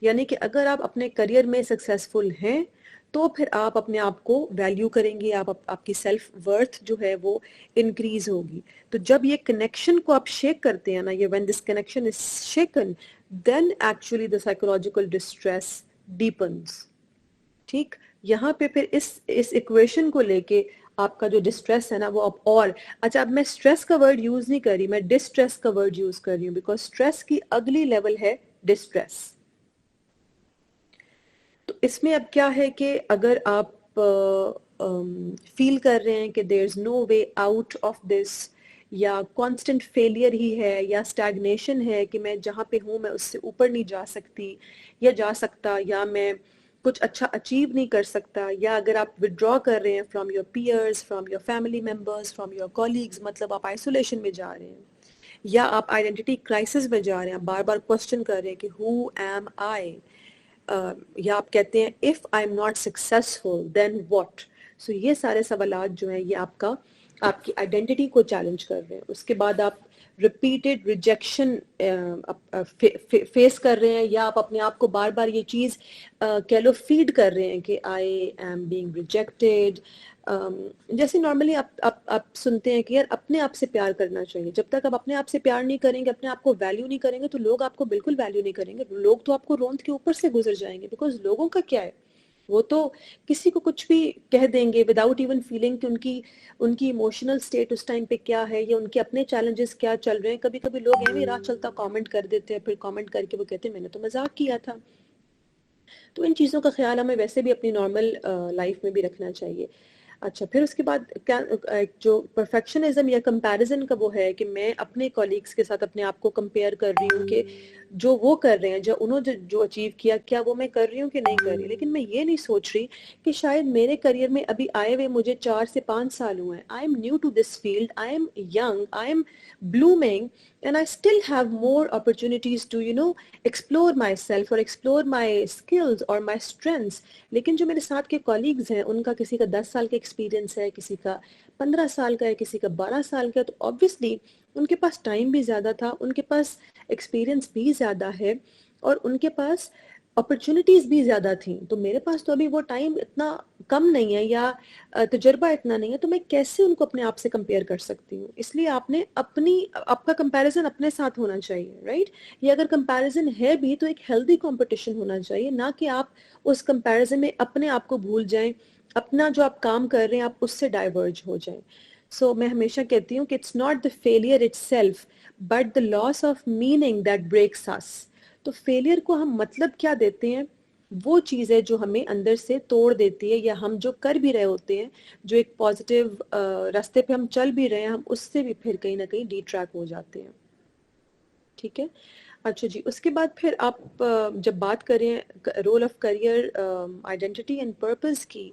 [SPEAKER 3] यानी कि अगर आप अपने करियर में सक्सेसफुल हैं तो फिर आप अपने आप को वैल्यू करेंगे, आपकी सेल्फ वर्थ जो है वो इंक्रीज होगी. तो जब ये कनेक्शन को आप शेक करते हैं ना, ये when this connection is shaken, then actually the psychological distress deepens. ठीक, यहाँ पे फिर इस इक्वेशन को लेके आपका जो डिस्ट्रेस है ना वो अब और अच्छा. अब मैं स्ट्रेस का वर्ड यूज नहीं कर रही, मैं डिस्ट्रेस का वर्ड यूज कर रही हूँ, बिकॉज स्ट्रेस की अगली लेवल है डिस्ट्रेस. तो इसमें अब क्या है कि अगर आप फील कर रहे हैं कि there is no way out of this, या कांस्टेंट फेलियर ही है, या स्टैग्नेशन है कि मैं जहाँ पे हूँ मैं उससे ऊपर नहीं जा सकती या जा सकता, या मैं कुछ अच्छा अचीव नहीं कर सकता, या अगर आप विड्रॉ कर रहे हैं from your peers, from your family members, from your colleagues, मतलब आप आइसोलेशन में जा रहे हैं, या आप आइडेंटिटी क्राइसिस में जा रहे हैं, बार बार क्वेश्चन कर रहे हैं कि हु एम आई, या आप कहते हैं if I am not successful then what. So ये सारे सवालात जो हैं ये आपकी आइडेंटिटी को चैलेंज कर रहे हैं. उसके बाद आप रिपीटेड रिजेक्शन फेस कर रहे हैं, या आप अपने आप को बार बार ये चीज़ कह लो फीड कर रहे हैं कि आई एम बीइंग रिजेक्टेड. जैसे नॉर्मली आप सुनते हैं कि यार अपने आप से प्यार करना चाहिए. जब तक आप अपने आप से प्यार नहीं करेंगे, अपने आप को वैल्यू नहीं करेंगे, तो लोग आपको बिल्कुल वैल्यू नहीं करेंगे. लोग तो आपको रौंद के ऊपर से गुजर जाएंगे, बिकॉज लोगों का क्या है, वो तो किसी को कुछ भी कह देंगे विदाउट इवन फीलिंग कि उनकी इमोशनल स्टेट उस टाइम पे क्या है, या उनके अपने चैलेंजेस क्या चल रहे हैं. कभी कभी लोग ऐਵੇਂ राह चलता कमेंट कर देते हैं, फिर कमेंट करके वो कहते हैं मैंने तो मजाक किया था. तो इन चीज़ों का ख्याल हमें वैसे भी अपनी नॉर्मल लाइफ में भी रखना चाहिए. अच्छा, फिर उसके बाद क्या जो परफेक्शनिज्म या कंपैरिजन का वो है कि मैं अपने कॉलीग्स के साथ अपने आप को कंपेयर कर रही हूँ कि जो वो कर रहे हैं, जो उन्होंने जो अचीव किया, क्या वो मैं कर रही हूँ कि नहीं कर रही. लेकिन मैं ये नहीं सोच रही कि शायद मेरे करियर में अभी आए हुए मुझे 4 से 5 साल हुए हैं. I am new to this field, I am young, I am blooming, and I still have more opportunities to explore myself or explore my skills or my strengths. लेकिन जो मेरे साथ के colleagues हैं उनका किसी का 10 साल का एक्सपीरियंस है, किसी का 15 साल का है, किसी का 12 साल का है, तो ऑब्वियसली उनके पास टाइम भी ज़्यादा था, उनके पास एक्सपीरियंस भी ज़्यादा है और उनके पास अपॉर्चुनिटीज़ भी ज़्यादा थी। तो मेरे पास तो अभी वो टाइम इतना कम नहीं है या तजुर्बा इतना नहीं है, तो मैं कैसे उनको अपने आप से कंपेयर कर सकती हूँ? इसलिए आपका कंपैरिजन अपने साथ होना चाहिए, राइट? या अगर कंपैरिजन है भी तो एक हेल्दी कंपटीशन होना चाहिए, ना कि आप उस कंपैरिजन में अपने आप को भूल जाएं, अपना जो आप काम कर रहे हैं आप उससे डाइवर्ज हो जाएं। सो मैं हमेशा कहती हूँ कि it's not the failure itself but the loss of meaning that breaks us. तो फेलियर को हम मतलब क्या देते हैं, वो चीज़ है जो हमें अंदर से तोड़ देती है, या हम जो कर भी रहे होते हैं, जो एक पॉजिटिव रास्ते पे हम चल भी रहे हैं, हम उससे भी फिर कहीं ना कहीं डिट्रैक हो जाते हैं। ठीक है। अच्छा जी, उसके बाद फिर आप जब बात करें role of career identity and purpose की,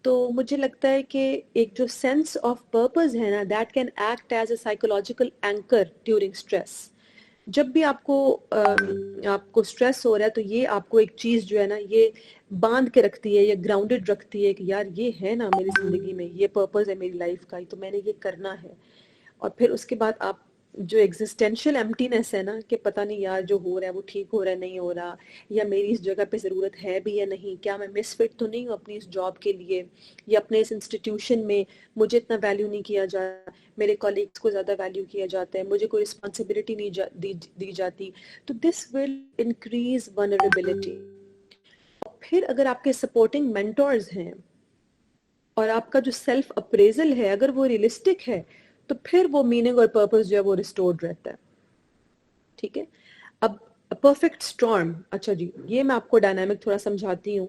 [SPEAKER 3] तो मुझे लगता है कि एक जो सेंस ऑफ पर्पस है ना, that can act as a psychological anchor during stress. जब भी आपको स्ट्रेस हो रहा है, तो ये आपको एक चीज जो है ना, ये बांध के रखती है, ये ग्राउंडेड रखती है कि यार ये है ना मेरी जिंदगी में, ये पर्पस है मेरी लाइफ का, तो मैंने ये करना है। और फिर उसके बाद आप जो एग्जिस्टेंशियल एम्प्टीनेस है ना, कि पता नहीं यार जो हो रहा है वो ठीक हो रहा है नहीं हो रहा, या मेरी इस जगह पे ज़रूरत है भी या नहीं, क्या मैं मिसफिट तो नहीं हूँ अपनी इस जॉब के लिए, या अपने इस इंस्टीट्यूशन में मुझे इतना वैल्यू नहीं किया जाता, मेरे कॉलीग्स को ज़्यादा वैल्यू किया जाता है, मुझे कोई रिस्पॉन्सिबिलिटी नहीं दी जाती। तो दिस विल इंक्रीज वनरेबिलिटी। फिर अगर आपके सपोर्टिंग मेंटोर्स हैं और आपका जो सेल्फ अप्रेजल है अगर वो रियलिस्टिक है, तो फिर वो मीनिंग और पर्पस जो है वो रिस्टोर्ड रहता है। ठीक है। अब परफेक्ट स्टॉर्म, अच्छा जी, ये मैं आपको डायनामिक थोड़ा समझाती हूँ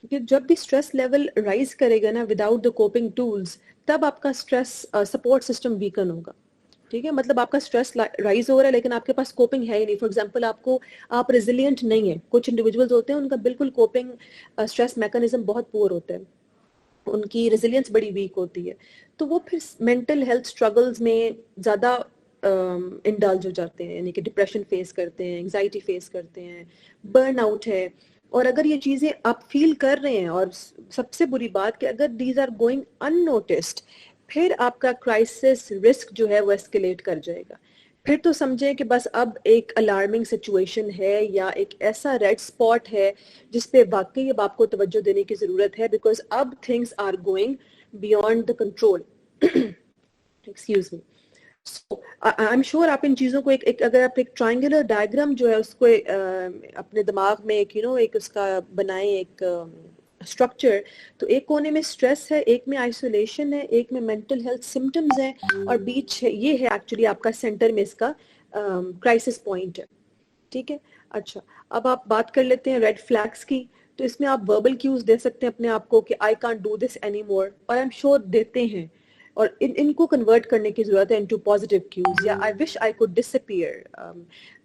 [SPEAKER 3] कि जब भी स्ट्रेस लेवल राइज करेगा ना विदाउट द कोपिंग टूल्स, तब आपका स्ट्रेस सपोर्ट सिस्टम वीकन होगा। ठीक है, मतलब आपका स्ट्रेस राइज हो रहा है लेकिन आपके पास कोपिंग है ही नहीं। फॉर एग्जांपल आप रेजिलिएंट नहीं है। कुछ इंडिविजुअल्स होते हैं उनका बिल्कुल कोपिंग स्ट्रेस मैकेनिज्म बहुत पुअर होता है, उनकी रेजिलियंस बड़ी वीक होती है, तो वो फिर मेंटल हेल्थ स्ट्रगल्स में ज़्यादा इंडल्ज हो जाते हैं, यानी कि डिप्रेशन फेस करते हैं, एंजाइटी फेस करते हैं, बर्नआउट है। और अगर ये चीज़ें आप फील कर रहे हैं, और सबसे बुरी बात कि अगर दीज आर गोइंग अननोटिस्ड, फिर आपका क्राइसिस रिस्क जो है वो एस्केलेट कर जाएगा। फिर तो समझें कि बस अब एक अलार्मिंग सिचुएशन है या एक ऐसा रेड स्पॉट है जिस पे वाकई अब आपको तवज्जो देने की ज़रूरत है, बिकॉज अब things are going beyond the control. Excuse me. So I am sure आप इन चीज़ों को एक अगर आप एक ट्रायंगुलर डायग्राम जो है उसको अपने दिमाग में एक उसका बनाएं, एक स्ट्रक्चर। तो एक कोने में स्ट्रेस है, एक में आइसोलेशन है, एक में मेंटल हेल्थ सिम्टम्स है, और बीच है, ये है एक्चुअली आपका सेंटर में इसका क्राइसिस पॉइंट है। ठीक है। अच्छा, अब आप बात कर लेते हैं रेड फ्लैग्स की। तो इसमें आप वर्बल क्यूज दे सकते हैं अपने आप को कि I can't do this any more, और आई एम श्योर देते हैं, और इनको कन्वर्ट करने की जरूरत है इनटू पॉजिटिव क्यूज, या I wish I could disappear.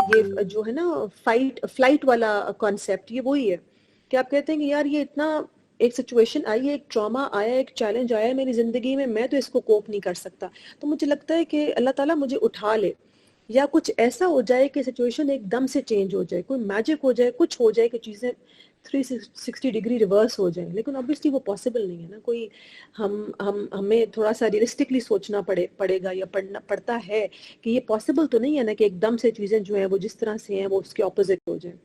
[SPEAKER 3] ये जो है ना फाइट फ्लाइट वाला कॉन्सेप्ट, ये वही है कि आप कहते हैं कि यार ये इतना एक सिचुएशन आई है, एक ट्रॉमा आया, एक चैलेंज आया है मेरी जिंदगी में, मैं तो इसको कोप नहीं कर सकता। तो मुझे लगता है कि अल्लाह ताला मुझे उठा ले, या कुछ ऐसा हो जाए कि सिचुएशन एकदम से चेंज हो जाए, कोई मैजिक हो जाए, कुछ हो जाए कि चीज़ें 360 डिग्री रिवर्स हो जाए। लेकिन ऑब्वियसली वो पॉसिबल नहीं है ना। कोई हमें थोड़ा सा रियलिस्टिकली सोचना पड़ेगा या पड़ता है कि ये पॉसिबल तो नहीं है ना कि एकदम से चीज़ें जो हैं वो जिस तरह से हैं वो उसके ऑपोजिट हो जाए।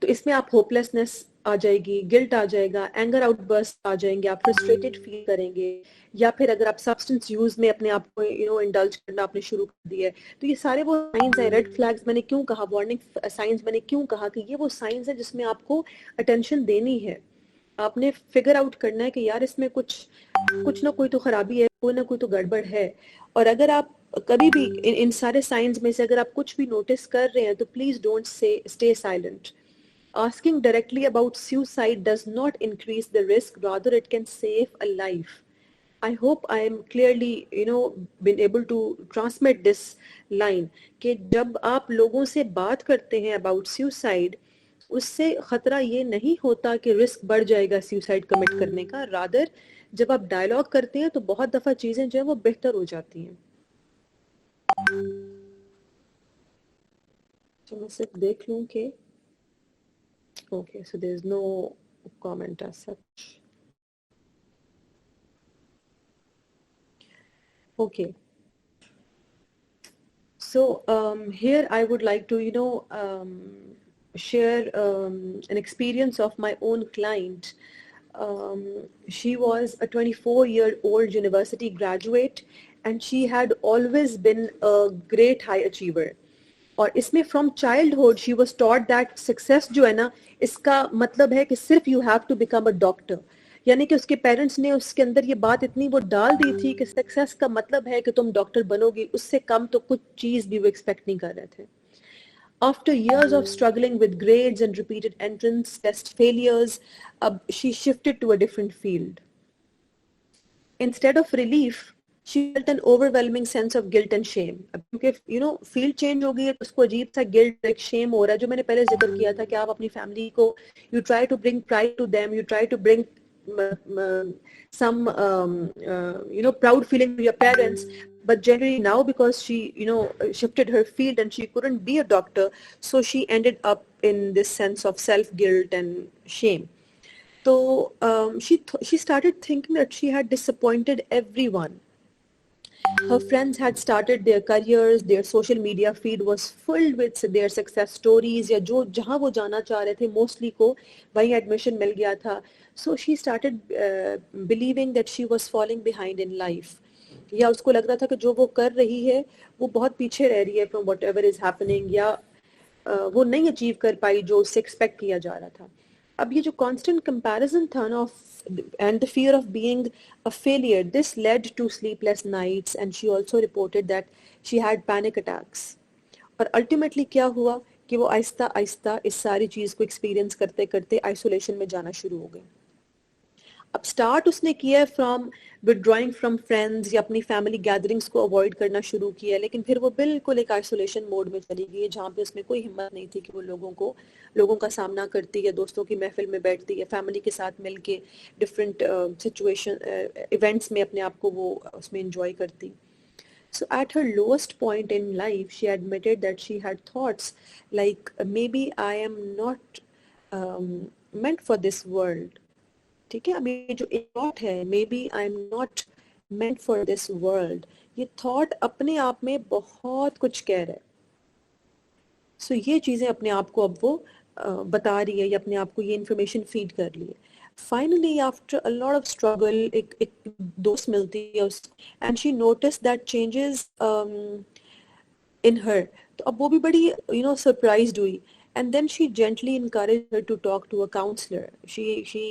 [SPEAKER 3] तो इसमें आप होपलेसनेस आ जाएगी, गिल्ट आ जाएगा, एंगर आउटबर्स्ट आ जाएंगे, आप फ्रस्ट्रेटेड फील करेंगे, या फिर अगर आप सब्सटेंस यूज में अपने आप को इंडल्ज करना आपने शुरू कर दिया है, तो ये सारे वो साइंस हैं। रेड फ्लैग्स मैंने क्यों कहा, वार्निंग साइंस मैंने क्यों कहा, कि ये वो साइंस है जिसमें आपको अटेंशन देनी है। आपने फिगर आउट करना है कि यार इसमें कुछ ना कोई तो खराबी है, कोई ना कोई तो गड़बड़ है। और अगर आप कभी भी इन सारे साइंस में से अगर आप कुछ भी नोटिस कर रहे हैं, तो please don't stay silent. Asking directly about suicide does not increase the risk, rather it can save a life. I hope I am clearly, been able to transmit this line कि जब आप लोगों से बात करते हैं about suicide, उससे खतरा ये नहीं होता कि रिस्क बढ़ जाएगा सुसाइड कमिट करने का। रादर जब आप डायलॉग करते हैं तो बहुत दफा चीजें जो है वो बेहतर हो जाती हैं। तो मैं सिर्फ देख लूं कि okay, so there's no comment as such. Okay. So here I would like to, share an experience of my own client. She was a 24-year-old university graduate, and she had always been a great high achiever. और इसमें from childhood she was taught that success जो है ना, इसका मतलब है कि सिर्फ you have to become a doctor. यानी कि उसके पेरेंट्स ने उसके अंदर ये बात इतनी वो डाल दी थी कि सक्सेस का मतलब है कि तुम डॉक्टर बनोगी, उससे कम तो कुछ चीज भी वो एक्सपेक्ट नहीं कर रहे थे। After years of struggling with grades and repeated entrance test failures, she shifted to a different field. Instead of relief, she felt an overwhelming sense of guilt and shame. अब क्योंकि फील्ड चेंज हो गई है तो उसको अजीब सा guilt, एक शेम हो रहा है, जो मैंने पहले जिक्र किया था कि आप अपनी फैमिली को, you try to bring pride to them, you try to bring some proud feeling to your parents, but generally now because she shifted her field and she couldn't be a doctor, so she ended up in this sense of self guilt and shame. So she started thinking that she had disappointed everyone. Her friends had started their careers, their social media feed was filled with their success stories, या जो जहाँ वो जाना चाह रहे थे mostly को वहीं एडमिशन मिल गया था. So she started believing that she was falling behind in life. या उसको लग रहा था कि जो वो कर रही है वो बहुत पीछे रह रही है from whatever is happening, या वो नहीं अचीव कर पाई जो उससे एक्सपेक्ट किया जा रहा था. अब ये जो constant comparison था ना and the fear of being a failure, this led to sleepless nights, and she also reported that she had panic attacks. और ultimately क्या हुआ कि वो आहिस्ता आहिस्ता इस सारी चीज़ को एक्सपीरियंस करते करते आइसोलेशन में जाना शुरू हो गई. अब स्टार्ट उसने किया है फ्रॉम विदड्रॉइंग फ्रॉम फ्रेंड्स या अपनी फैमिली गैदरिंग्स को अवॉइड करना शुरू किया, लेकिन फिर वो बिल्कुल एक आइसोलेशन मोड में चली गई जहाँ पे उसमें कोई हिम्मत नहीं थी कि वो लोगों का सामना करती या दोस्तों की महफिल में बैठती या फैमिली के साथ मिल के डिफरेंट सिचुएशन इवेंट्स में अपने आप को वो उसमें इंजॉय करती. So at her lowest point in life, she admitted that she had thoughts like, maybe I am not meant for this world. ठीक है, अब ये जो एक थॉट है, maybe I am not meant for this world, ये thought अपने आप में बहुत कुछ कह रहा है. सो ये चीज़ें अपने आप को अब वो बता रही है या अपने आप को ये इंफॉर्मेशन फीड कर रही है. Finally after a lot of struggle एक दोस्त मिलती है उस, and she notice that changes in her. तो अब वो भी बड़ी सरप्राइज्ड हुई. And then she gently encouraged her to talk to a counselor. She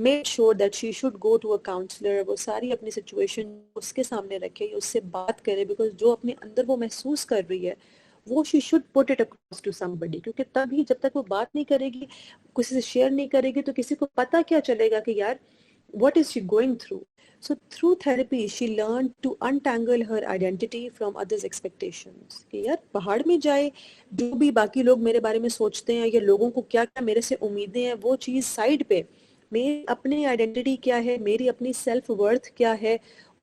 [SPEAKER 3] made sure that she should go to a counselor. वो सारी अपनी situation उसके सामने रखे, उससे बात करे, because जो अपने अंदर वो महसूस कर रही है वो she should put it across to somebody. क्योंकि तभी जब तक वो बात नहीं करेगी, किसी से शेयर नहीं करेगी, तो किसी को पता क्या चलेगा कि यार what is she going through. So through therapy, she learned to untangle her identity from others' expectations. कि यार पहाड़ में जाए, जो भी बाकी लोग मेरे बारे में सोचते हैं या लोगों को क्या क्या मेरे से उम्मीदें हैं, वो चीज़ साइड पे, मेरी अपनी आइडेंटिटी क्या है, मेरी अपनी सेल्फ वर्थ क्या है,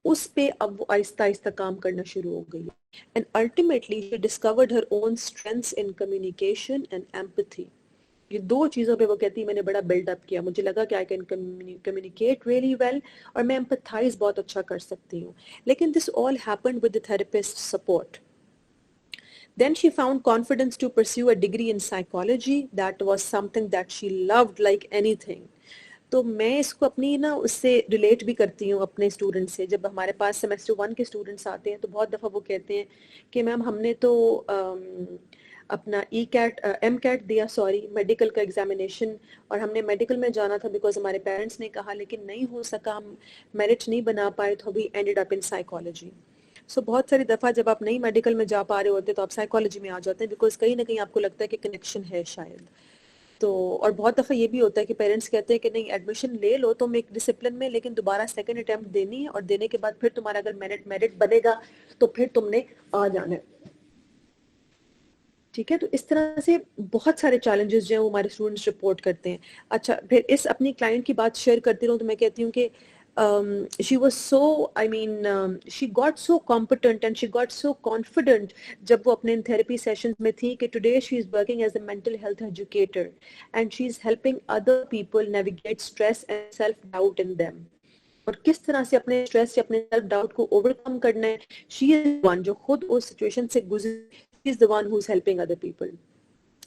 [SPEAKER 3] उस पे अब वो आहिस्ता आहिस्ता काम करना शुरू हो गई. And ultimately, she discovered her own strengths in communication and empathy. ये दो चीज़ों पे वो कहती है मैंने बड़ा बिल्डअप किया, मुझे लगा कि I can communicate really well और मैं एम्पथाइज बहुत अच्छा कर सकती हूँ. लेकिन this all happened with the therapist support. Then she found confidence to pursue a degree in psychology. That was something that she loved like anything. तो मैं इसको अपनी ना उससे रिलेट भी करती हूँ अपने स्टूडेंट से. जब हमारे पास सेमेस्टर 1 के स्टूडेंट्स आते हैं तो बहुत दफ़ा वो कहते हैं कि मैम हमने तो अपना एम कैट दिया, मेडिकल का एग्जामिनेशन, और हमने मेडिकल में जाना था बिकॉज हमारे पेरेंट्स ने कहा, लेकिन नहीं हो सका, हम मेरिट नहीं बना पाए, तो अभी एंडेड अप इन साइकोलॉजी. सो बहुत सारी दफ़ा जब आप नहीं मेडिकल में जा पा रहे होते तो आप साइकोलॉजी में आ जाते हैं, बिकॉज कहीं ना कहीं आपको लगता है कि कनेक्शन है शायद. तो और बहुत दफ़ा ये भी होता है कि पेरेंट्स कहते हैं कि नहीं एडमिशन ले लो तुम एक डिसिप्लिन में, लेकिन दोबारा सेकंड अटेम्प्ट देनी है, और देने के बाद फिर तुम्हारा अगर मेरिट बनेगा तो फिर तुमने आ जाना है. ठीक है, तो इस तरह से बहुत सारे चैलेंजेस जो हैं वो हमारे स्टूडेंट्स रिपोर्ट करते हैं. अच्छा, फिर इस अपनी क्लाइंट की बात शेयर करती रहूँ तो मैं कहती हूँ कि she was so, she got so competent and she got so confident जब वो अपने थेरेपी सेशंस में थी कि today she is working as a mental health educator and she is helping other people navigate stress and self doubt in them. और किस तरह से अपने स्ट्रेस या अपने सेल्फ डाउट को ओवरकम करना है, शी इज वन जो खुद उस सिचुएशन से गुजरी, is the one who is helping other people.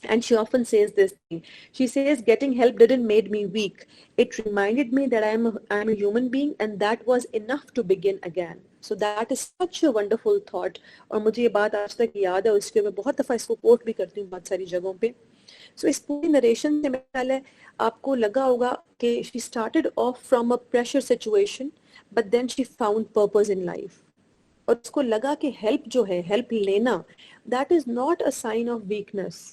[SPEAKER 3] And she often says this thing. She says, getting help didn't make me weak. It reminded me that I'm a human being, and that was enough to begin again. So that is such a wonderful thought. और मुझे ये बात आज तक याद है, उसके मैं बहुत दफ़ा इसको कोट भी करती हूँ बहुत सारी जगहों पे. So इस पूरी नरेशन से मेरे ख्याल है आपको लगा होगा कि she started off from a pressure situation, but then she found purpose in life. और उसको लगा कि हेल्प जो है, हेल्प लेना, that is not a sign of weakness.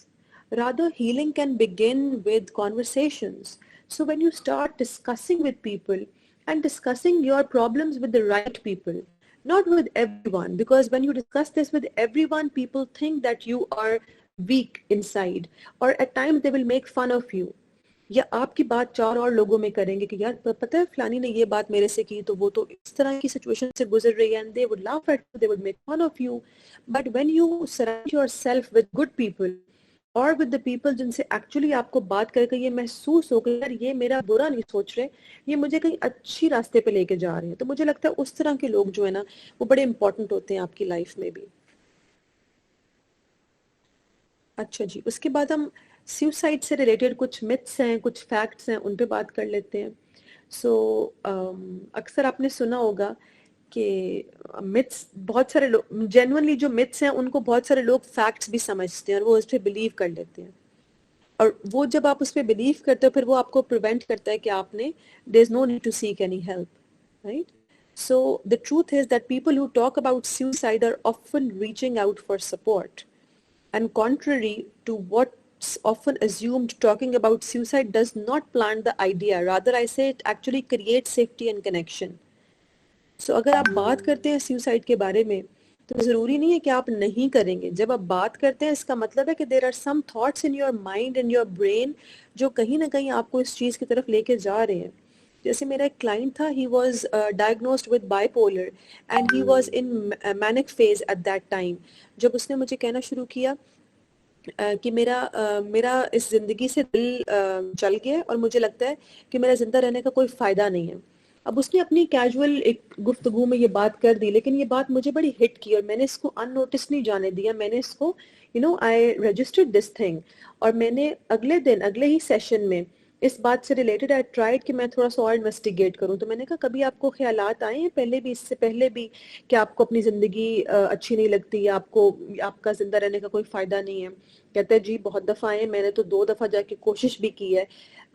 [SPEAKER 3] Rather, healing can begin with conversations. So when you start discussing with people and discussing your problems with the right people, not with everyone, because when you discuss this with everyone, people think that you are weak inside, or at times they will make fun of you. या आपकी बात चार और लोगों में करेंगे कि यार पता है फलानी ने ये बात मेरे से की तो वो तो इस तरह की सिचुएशन से गुजर रही है, and they would laugh at you, they would make fun of you. But when you surround yourself with good people और विद द पीपल जिनसे एक्चुअली आपको बात करके ये महसूस हो कि यार ये मेरा बुरा नहीं सोच रहे, ये मुझे कहीं अच्छी रास्ते पे लेके जा रहे हैं, तो मुझे लगता है उस तरह के लोग जो है ना वो बड़े इंपॉर्टेंट होते हैं आपकी लाइफ में भी. अच्छा जी, उसके बाद हम सुसाइड से रिलेटेड कुछ मिथ्स हैं, कुछ फैक्ट्स हैं, उन पे बात कर लेते हैं. सो अक्सर आपने सुना होगा कि मिथ्स, बहुत सारे लोग जेन्युइनली जो मिथ्स हैं उनको बहुत सारे लोग फैक्ट्स भी समझते हैं और वो उस पर बिलीव कर लेते हैं. और वो जब आप उस पर बिलीव करते हो फिर वो आपको प्रिवेंट करता है कि आपने, there is no need to seek any help, right? So the truth is that people who talk about suicide are often reaching out for support. And contrary to what's often assumed, talking about suicide does not plant the idea. Rather, I say it actually creates safety and connection. So अगर आप बात करते हैं suicide के बारे में तो ज़रूरी नहीं है कि आप नहीं करेंगे. जब आप बात करते हैं इसका मतलब है कि there are some thoughts in your mind and your brain जो कहीं ना कहीं आपको इस चीज़ की तरफ लेके जा रहे हैं. जैसे मेरा एक क्लाइंट था, he was diagnosed with bipolar and he was in manic phase at that time. जब उसने मुझे कहना शुरू किया कि मेरा इस ज़िंदगी से दिल चल गया और मुझे लगता है कि मेरा ज़िंदा रहने का कोई फ़ायदा नहीं है. अब उसने अपनी कैजुअल एक गुफ्तगू में ये बात कर दी, लेकिन ये बात मुझे बड़ी हिट की और मैंने इसको अननोटिस नहीं जाने दिया. मैंने इसको आई रजिस्टर्ड दिस थिंग, और मैंने अगले दिन, अगले ही सेशन में इस बात से रिलेटेड आई ट्राइड कि मैं थोड़ा सा और इन्वेस्टिगेट करूं. तो मैंने कहा कभी आपको ख्यालात आए हैं पहले भी, इससे पहले भी, कि आपको अपनी ज़िंदगी अच्छी नहीं लगती या आपको आपका ज़िंदा रहने का कोई फ़ायदा नहीं है? कहते हैं जी बहुत दफ़ा आए, मैंने तो 2 दफ़ा जाके कोशिश भी की है.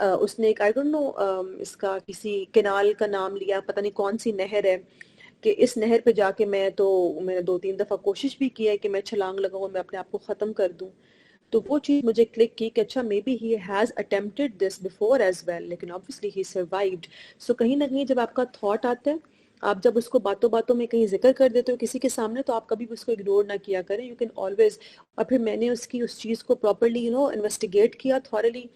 [SPEAKER 3] उसने एक आई डोंट नो इसका किसी केनाल का नाम लिया, पता नहीं कौन सी नहर है, कि इस नहर पे जाके मैंने 2-3 दफ़ा कोशिश भी की है कि मैं छलांग लगाऊं, मैं अपने आप को ख़त्म कर दूं. तो वो चीज़ मुझे क्लिक की कि अच्छा maybe he has attempted this before as well, लेकिन ऑब्वियसली ही सर्वाइव्ड. सो कहीं ना कहीं जब आपका थॉट आता है, आप जब उसको बातों बातों में कहीं जिक्र कर देते हो किसी के सामने, तो आप कभी भी उसको इग्नोर ना किया करें. You can always. और फिर मैंने उसकी उस चीज़ को प्रॉपरली इन्वेस्टिगेट किया थॉरली,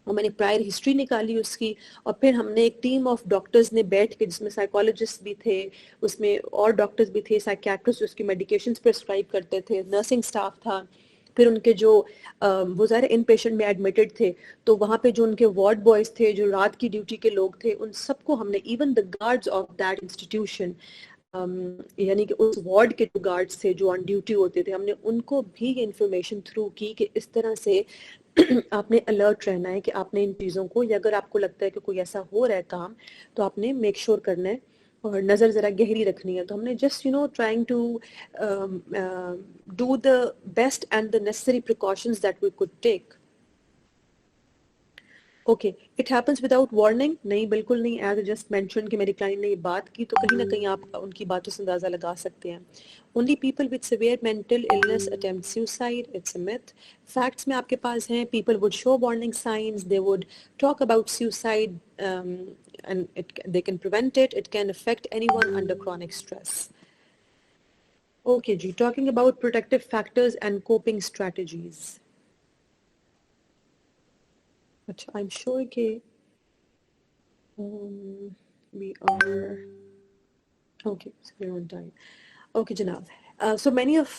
[SPEAKER 3] और मैंने प्रायर हिस्ट्री निकाली उसकी, और फिर हमने एक टीम ऑफ डॉक्टर्स ने बैठ के, जिसमें साइकोलॉजिस्ट भी थे, उसमें और डॉक्टर्स भी थे, साइकियाट्रिस्ट उसकी मेडिकेशंस प्रिस्क्राइब करते थे, नर्सिंग स्टाफ था, फिर उनके जो वो ज़ाहिर इन पेशेंट में एडमिटेड थे, तो वहाँ पे जो उनके वार्ड बॉयज़ थे, जो रात की ड्यूटी के लोग थे, उन सबको हमने, even the guards of that institution, यानी कि उस वार्ड के जो गार्ड्स थे जो ऑन ड्यूटी होते थे, हमने उनको भी ये इन्फॉर्मेशन थ्रू की कि इस तरह से आपने अलर्ट रहना है कि आपने इन चीज़ों को, या अगर आपको लगता है कि कोई ऐसा हो रहा है काम, तो आपने मेक श्योर करना है और नज़र ज़रा गहरी रखनी है. तो हमने just trying to do the best and the necessary precautions that we could take. Okay, it happens without warning? नहीं, बिल्कुल नहीं. एज जस्ट मेंशन कि मेरी क्लाइंट ने ये बात की, तो कहीं ना कहीं आप उनकी बातों से अंदाज़ा लगा सकते हैं. Only people with severe mental illness attempt suicide, it's a myth. Facts में आपके पास हैं, people would show warning science, they would talk about suicide, and they can prevent it. It can affect anyone under chronic stress. Okay ji, talking about protective factors and coping strategies. अच्छा, I'm sure कि we are okay, so we're on time. Okay, Janab. So many of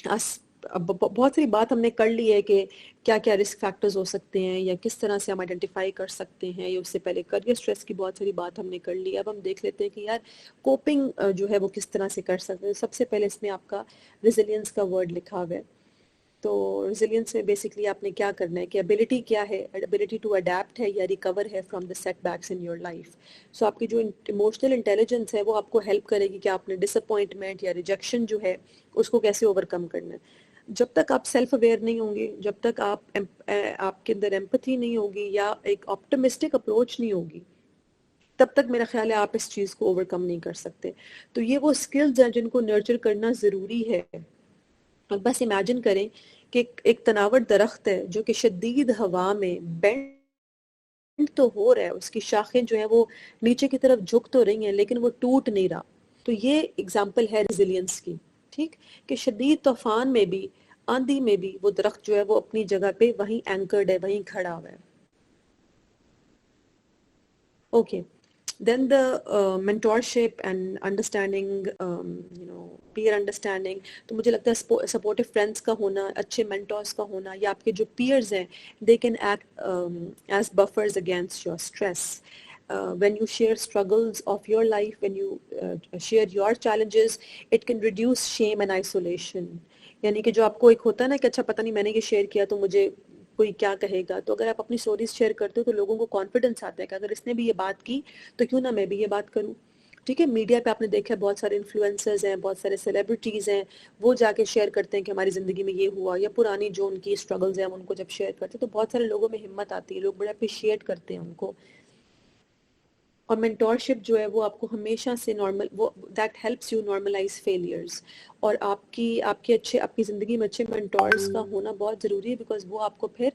[SPEAKER 3] us अब बहुत सारी बात हमने कर ली है कि क्या क्या रिस्क फैक्टर्स हो सकते हैं या किस तरह से हम आइडेंटिफाई कर सकते हैं, या उससे पहले करियर स्ट्रेस की बहुत सारी बात हमने कर ली है। अब हम देख लेते हैं कि यार कोपिंग जो है वो किस तरह से कर सकते हैं। सबसे पहले इसमें आपका रेजिलियंस का वर्ड लिखा हुआ है। तो रेजिलियंस में बेसिकली आपने क्या करना है कि एबिलिटी क्या है, एबिलिटी टू अडेप्ट है या रिकवर है from the setbacks in your life. So आपकी जो इमोशनल इंटेलिजेंस है वो आपको हेल्प करेगी कि आपने डिसअपॉइंटमेंट या रिजेक्शन जो है उसको कैसे ओवरकम करना है। जब तक आप सेल्फ अवेयर नहीं होंगे, जब तक आपके अंदर एम्पैथी नहीं होगी या एक ऑप्टिमिस्टिक अप्रोच नहीं होगी, तब तक मेरा ख्याल है आप इस चीज़ को ओवरकम नहीं कर सकते। तो ये वो स्किल्स हैं जिनको नर्चर करना ज़रूरी है। अब बस इमेजिन करें कि एक तनावर दरख्त है जो कि शदीद हवा में बेंड तो हो रहा है, उसकी शाखें जो है वो नीचे की तरफ झुक तो रही हैं लेकिन वो टूट नहीं रहा। तो ये एग्जाम्पल है रेजिलियंस की, ठीक, कि शदीद तूफान में भी, आंधी में भी वो दरख्त जो है वो अपनी जगह पे वहीं एंकर्ड है, वहीं खड़ा हुआ है। Okay, then the mentorship and understanding, peer understanding। तो मुझे लगता है सपोर्टिव फ्रेंड्स का होना, अच्छे मेंटोर्स का होना, या आपके जो peers हैं they can act as buffers against your stress। When you share struggles of your life, when you share your challenges, it can reduce shame and isolation। यानी कि जो आपको एक होता है ना कि अच्छा पता नहीं मैंने ये शेयर किया तो मुझे कोई क्या कहेगा, तो अगर आप अपनी स्टोरीज शेयर करते हो तो लोगों को कॉन्फिडेंस आता है कि अगर इसने भी ये बात की तो क्यों ना मैं भी ये बात करूं। ठीक है, मीडिया पे आपने देखा है बहुत सारे इन्फ्लुएंसर्स हैं, बहुत सारे सेलिब्रिटीज़ हैं, वो जाके शेयर करते हैं कि हमारी ज़िंदगी में ये हुआ, या पुरानी जो उनकी स्ट्रगल्स हैं हम उनको जब शेयर करते हैं तो बहुत सारे लोगों में हिम्मत आती है, लोग बड़ा अप्रिशिएट करते हैं उनको। और मेंटोरशिप जो है वो आपको हमेशा से नॉर्मल, वो that helps you normalize failures. और आपकी ज़िंदगी में अच्छे मेंटोर्स का होना बहुत ज़रूरी है, बिकॉज वो आपको फिर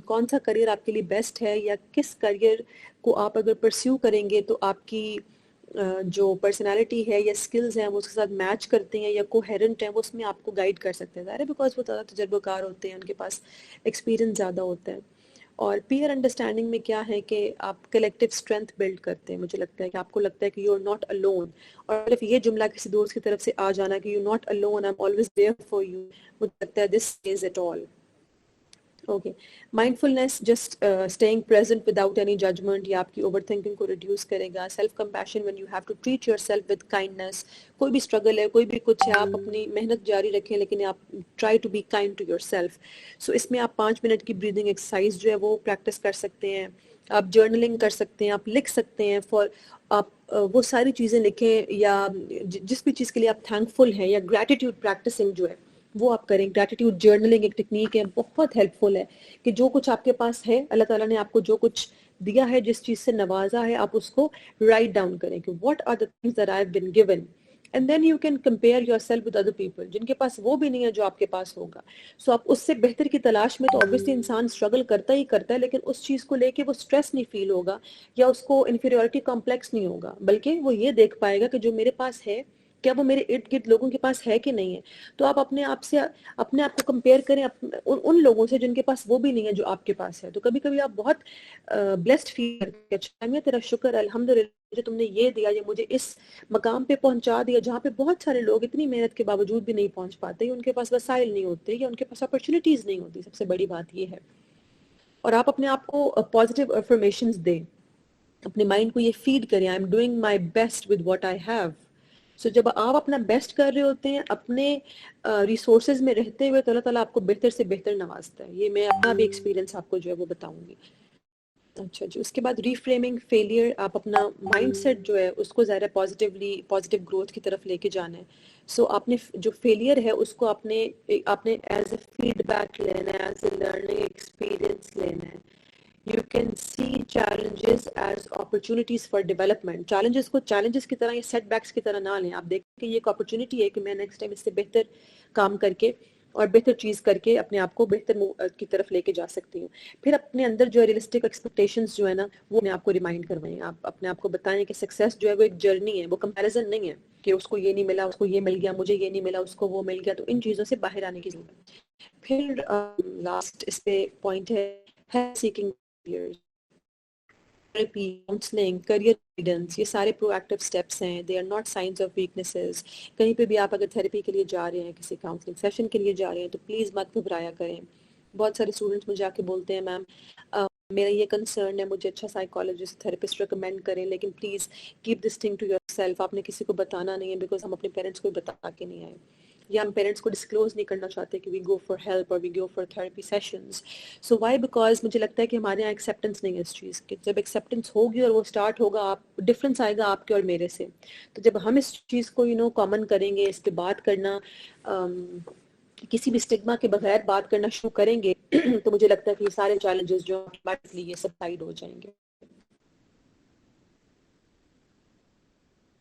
[SPEAKER 3] कौन सा करियर आपके लिए बेस्ट है या किस करियर को आप अगर परस्यू करेंगे तो आपकी जो पर्सनालिटी है या स्किल्स हैं वो उसके साथ मैच करते हैं या कोहेरेंट हैं, वो उसमें आपको गाइड कर सकते हैं। ज़ाहिर है बिकॉज वो ज़्यादा तजर्बाकार होते हैं, उनके पास एक्सपीरियंस ज़्यादा होता है। और पीयर अंडरस्टैंडिंग में क्या है कि आप कलेक्टिव स्ट्रेंथ बिल्ड करते हैं। मुझे लगता है कि आपको लगता है कि यू आर नॉट अलोन, और सिर्फ ये जुमला किसी दोस्त की तरफ से आ जाना कि you not alone, I am always there for you, मुझे लगता है this is it all. Okay, mindfulness, just staying present without any judgement, ये आपकी ओवर थिंकिंग को रिड्यूस करेगा। Self compassion, when you have to treat yourself with kindness. कोई भी struggle है, कोई भी कुछ है, आप अपनी मेहनत जारी रखें लेकिन आप try to be kind to yourself. So इसमें आप 5 मिनट की ब्रीदिंग एक्सरसाइज जो है वो प्रैक्टिस कर सकते हैं, आप जर्नलिंग कर सकते हैं, आप लिख सकते हैं फॉर आप वो सारी चीज़ें लिखें, या जिस भी चीज़ के लिए आप थैंकफुल हैं, या ग्रैटिट्यूड प्रैक्टिसिंग जो है वो आप करें। ग्रैटिट्यूड जर्नलिंग एक टेक्निक है, बहुत हेल्पफुल है कि जो कुछ आपके पास है, अल्लाह ताला ने आपको जो कुछ दिया है, जिस चीज़ से नवाजा है, आप उसको राइट डाउन करें कि what are the things that I have been given, and then you can compare yourself with other people जिनके पास वो भी नहीं है जो आपके पास होगा। सो आप उससे बेहतर की तलाश में, तो ऑब्वियसली इंसान स्ट्रगल करता ही करता है, लेकिन उस चीज़ को लेके वो स्ट्रेस नहीं फील होगा या उसको इन्फीरियोरिटी कॉम्प्लेक्स नहीं होगा, बल्कि वो ये देख पाएगा कि जो मेरे पास है क्या वो मेरे इर्द गिर्द लोगों के पास है कि नहीं है। तो आप अपने आप को कंपेयर करें उन लोगों से जिनके पास वो भी नहीं है जो आपके पास है। तो कभी कभी आप बहुत ब्लेस्ड फील करते हैं, अच्छा मैं तेरा शुक्र है अल्हम्दुलिल्लाह जो तुमने ये दिया, ये मुझे इस मकाम पे पहुंचा दिया जहाँ पे बहुत सारे लोग इतनी मेहनत के बावजूद भी नहीं पहुंच पाते, या उनके पास वसाइल नहीं होते, या उनके पास अपॉर्चुनिटीज नहीं होती। सबसे बड़ी बात ये है। और आप अपने आप को पॉजिटिव अफर्मेशंस दें, अपने माइंड को ये फीड करें, I am doing my best with what I have. So जब आप अपना बेस्ट कर रहे होते हैं अपने रिसोर्सेज में रहते हुए, तो अल्लाह ताला आपको बेहतर से बेहतर नवाजता है। ये मैं अपना भी एक्सपीरियंस आपको जो है वो बताऊंगी। अच्छा जी, उसके बाद रीफ्रेमिंग फेलियर, आप अपना माइंडसेट जो है उसको ज़्यादा पॉजिटिव ग्रोथ की तरफ लेके जाना है। सो आपने जो फेलियर है उसको आपने एज ए फीडबैक लेना है, एज ए लर्निंग एक्सपीरियंस लेना है। You can see challenges as opportunities for development। challenges को challenges की तरह या setbacks की तरह ना लें। आप देखें कि ये एक opportunity है कि मैं next time इससे बेहतर काम करके और बेहतर चीज़ करके अपने आप को बेहतर की तरफ लेके जा सकती हूँ। फिर अपने अंदर जो है रियलिस्टिक एक्सपेक्टेशंस जो है ना वो अपने आप को रिमाइंड करवाएं। आप अपने आप को बताएं कि सक्सेस जो है वो एक जर्नी है, वो कंपैरिजन नहीं है कि उसको ये नहीं मिला, उसको ये मिल गया, मुझे ये नहीं मिला, उसको वो मिल गया। तो इन चीज़ों से बाहर आने की जरूरत है। फिर लास्ट इस पे पॉइंट है seeking peers। Therapy, counselling, career guidance, ये सारे प्रोएक्टिव स्टेप्स हैं. They are not signs of weaknesses. कहीं पे भी आप अगर थेरेपी के लिए जा रहे हैं, किसी काउंसलिंग सेशन के लिए जा रहे हैं, तो प्लीज़ मत घबराया करें. बहुत सारे स्टूडेंट्स मुझे आके बोलते हैं, मैम मेरा ये कंसर्न है, मुझे अच्छा साइकोलॉजिस्ट थेरेपिस्ट रिकमेंड करें, लेकिन please keep this thing to yourself. आपने किसी को बताना नहीं है, बिकॉज हम अपने पेरेंट्स को बता के नहीं आए, या हम पेरेंट्स को डिस्क्लोज नहीं करना चाहते कि वी गो फॉर हेल्प और we go for therapy sessions. So why? Because मुझे लगता है कि हमारे यहाँ एक्सेप्टेंस नहीं है इस चीज़ की. जब एक्सेप्टेंस होगी और वो स्टार्ट होगा, आप डिफरेंस आएगा आपके और मेरे से. तो जब हम इस चीज़ को कॉमन करेंगे, इस पर बात करना, किसी भी स्टिग्मा के बगैर बात करना शुरू करेंगे तो मुझे लगता है कि ये सारे चैलेंजेस जो ऑटोमेटिकली ये सब साइड हो जाएंगे.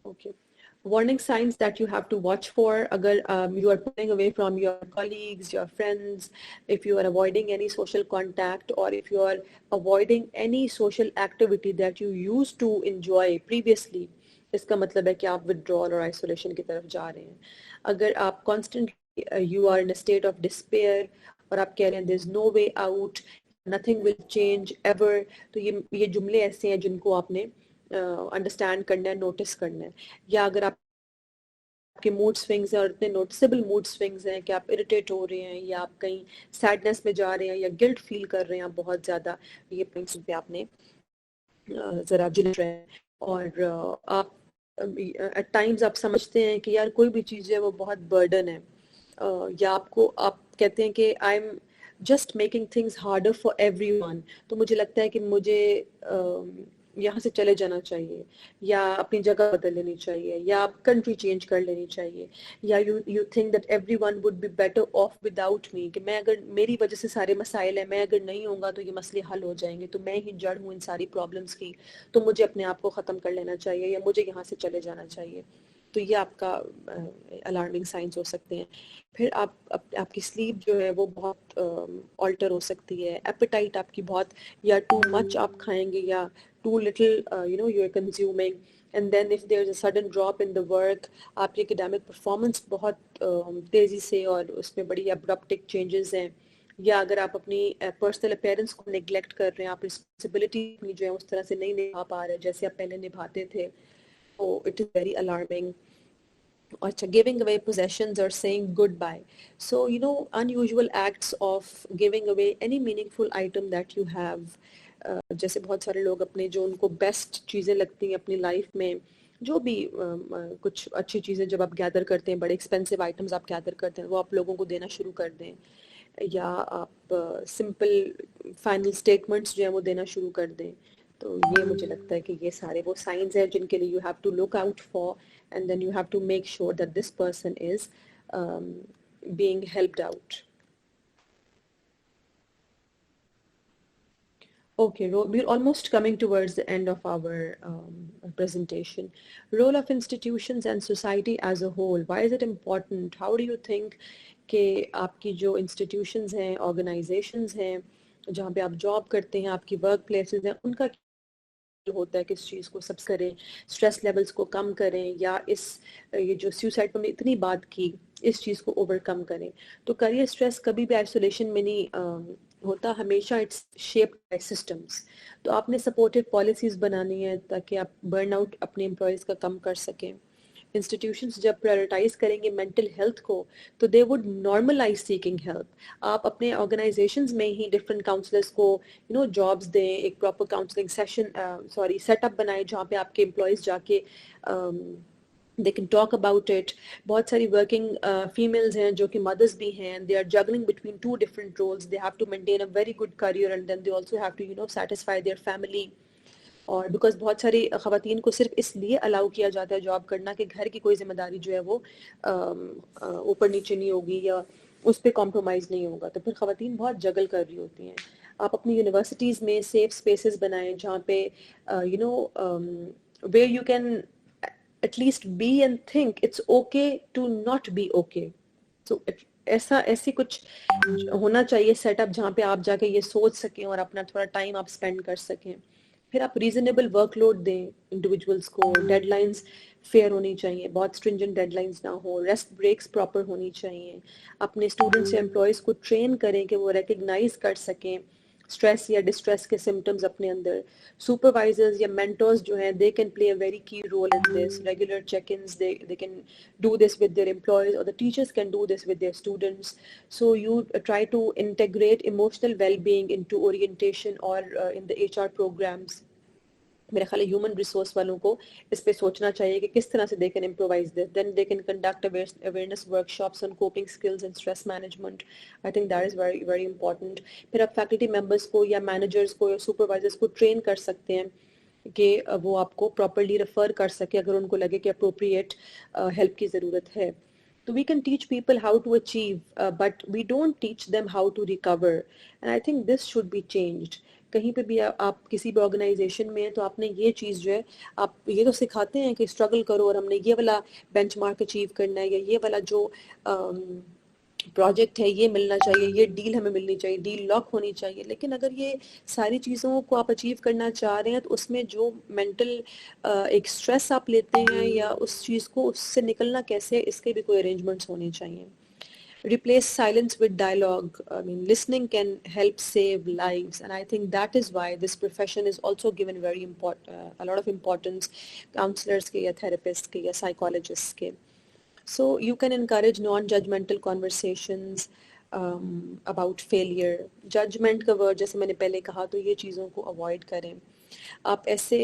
[SPEAKER 3] Okay. Warning signs that you have to watch for. Agar you are pulling away from your colleagues, your friends, if you are avoiding any social contact, or if you are avoiding any social activity that you used to enjoy previously, इसका मतलब है कि आप withdrawal और isolation की तरफ जा रहे हैं. अगर आप constantly you are in a state of despair और आप कह रहे हैं there's no way out, nothing will change ever, तो ये जुमले ऐसे हैं जिनको आपने अंडरस्टैंड करना है, नोटिस करना है. या अगर आपके मूड स्विंग्स हैं और इतने नोटिसेबल मूड स्विंग्स हैं कि आप इरिटेट हो रहे हैं, या आप कहीं सैडनेस में जा रहे हैं, या गिल्ट फील कर रहे हैं आप बहुत ज़्यादा, ये पॉइंट्स पे आपने ज़रा जिल रहे हैं. और आप एट टाइम्स आप समझते हैं कि यार कोई भी चीज़ है वो बहुत बर्डन है, या आप कहते हैं कि I am just making things harder for everyone, तो मुझे लगता है कि मुझे यहाँ से चले जाना चाहिए, या अपनी जगह बदल लेनी चाहिए, या आप कंट्री चेंज कर लेनी चाहिए, या you think that everyone would be better of without me, कि मैं अगर मेरी वजह से सारे मसाइल हैं, मैं अगर नहीं होऊंगा तो ये मसले हल हो जाएंगे, तो मैं ही जड़ हूँ इन सारी प्रॉब्लम्स की, तो मुझे अपने आप को ख़त्म कर लेना चाहिए, या मुझे यहाँ से चले जाना चाहिए. तो ये आपका अलार्मिंग साइंस हो सकते हैं. फिर आपकी स्लीप जो है वो बहुत ऑल्टर हो सकती है. एपेटाइट आपकी बहुत, या टू मच आप खाएंगे, या too little you are consuming. And then if there's a sudden drop in the work, आपकी academic performance बहुत तेज़ी से और उसमें बड़ी abruptic changes हैं, या अगर आप अपनी पर्सनल अपीयरेंस को नेग्लेक्ट कर रहे हैं, आप रिस्पॉन्सिबिलिटी अपनी जो है उस तरह से नहीं निभा पा रहे जैसे आप पहले निभाते थे, तो इट इज़ वेरी अलार्मिंग. अच्छा, giving away possessions or saying goodbye. So unusual acts of giving away any meaningful item that you have. जैसे बहुत सारे लोग अपने जो उनको बेस्ट चीज़ें लगती हैं अपनी लाइफ में, जो भी कुछ अच्छी चीज़ें जब आप गैदर करते हैं, बड़े एक्सपेंसिव आइटम्स आप गैदर करते हैं, वो आप लोगों को देना शुरू कर दें, या आप सिंपल फाइनल स्टेटमेंट्स जो हैं वो देना शुरू कर दें. तो ये मुझे लगता है कि ये सारे वो साइंस हैं जिनके लिए you have to look out for, and then you have to make sure that this person is being helped out. Okay, we're almost coming towards the end of our presentation. Role of institutions and society as a whole. Why is it important? How do you think कि आपकी जो institutions हैं, organizations हैं, जहाँ पे आप job करते हैं, आपकी वर्क प्लेसेस हैं, उनका होता है किस चीज़ को सब करें, स्ट्रेस लेवल्स को कम करें, या ये जो सुसाइड पर हमने इतनी बात की, इस चीज़ को ओवरकम करें. तो करियर स्ट्रेस कभी भी आइसोलेशन में नहीं होता, हमेशा इट्स शेप्ड बाय सिस्टम्स. तो आपने सपोर्टिव पॉलिसीज़ बनानी है ताकि आप बर्नआउट अपने एम्प्लॉयज़ का कम कर सकें. इंस्टीट्यूशंस जब प्रायोरिटाइज करेंगे मेंटल हेल्थ को, तो they would normalise seeking help. आप अपने ऑर्गेनाइजेशंस में ही डिफरेंट काउंसलर्स को जॉब्स दें, एक प्रॉपर काउंसलिंग सेटअप बनाएं जहाँ पे आपके एम्प्लॉयज़ जाके they can talk about it. बहुत सारी working females हैं जो कि mothers भी हैं, they are juggling between two different roles. They have to maintain a very good career, and then they also have to satisfy their family. और because बहुत सारी ख़वातीन को सिर्फ इसलिए अलाउ किया जाता है जॉब करना कि घर की कोई जिम्मेदारी जो है वो ऊपर नीचे नहीं होगी, या उस पर कॉम्प्रोमाइज़ नहीं होगा, तो फिर ख़वातीन बहुत जगल कर रही होती हैं. आप अपनी यूनिवर्सिटीज़ में सेफ स्पेसेस बनाएं जहाँ पे where you can at least be and think it's okay to not be okay. So ऐसी कुछ होना चाहिए सेटअप जहाँ पे आप जाके ये सोच सकें और अपना थोड़ा टाइम आप स्पेंड कर सकें. फिर आप रीजनेबल वर्कलोड दें इंडिविजुअल्स को, डेडलाइंस फेयर होनी चाहिए, बहुत स्ट्रिंजेंट डेडलाइंस ना हो, रेस्ट ब्रेक्स प्रॉपर होनी चाहिए. अपने स्टूडेंट्स या एम्प्लॉयज़ को ट्रेन करें कि वो रिकग्नाइज कर सकें स्ट्रेस या डिस्ट्रेस के सिम्टम्स अपने अंदर. सुपरवाइजर्स या मेंटर्स जो हैं, they can play a very key role in this. Regular check-ins, they can do this with their employees, or the teachers can do this with their students. So you try to integrate emotional well-being into orientation or in the HR programs. मेरा ख्याल है human resource वालों को इस पे सोचना चाहिए कि किस तरह से they can improvise this. Then they can conduct awareness workshops on coping skills and stress management. I think that is very very important. फिर आप फैकल्टी मेंबर्स को या मैनेजर्स को या सुपरवाइजर्स को ट्रेन कर सकते हैं कि वो आपको प्रॉपरली रेफर कर सके अगर उनको लगे कि अप्रोप्रिएट हेल्प की ज़रूरत है. So we can teach people how to achieve, but we don't teach them how to recover. And I think this should be changed. कहीं पे भी आप किसी भी ऑर्गेनाइजेशन में हैं तो आपने ये चीज़ जो है, आप ये तो सिखाते हैं कि स्ट्रगल करो और हमने ये वाला बेंचमार्क अचीव करना है, या ये वाला जो प्रोजेक्ट है ये मिलना चाहिए, ये डील हमें मिलनी चाहिए, डील लॉक होनी चाहिए. लेकिन अगर ये सारी चीज़ों को आप अचीव करना चाह रहे हैं तो उसमें जो मेंटल एक स्ट्रेस आप लेते हैं या उस चीज़ को उससे निकलना कैसे, इसके भी कोई अरेंजमेंट्स होने चाहिए. Replace silence with dialogue. I mean, listening can help save lives, and I think that is why this profession is also given very a lot of importance. Counselors के या therapists के या psychologists के. So you can encourage non-judgmental conversations about failure. Judgment का word जैसे मैंने पहले कहा, तो ये चीज़ों को avoid करें. आप ऐसे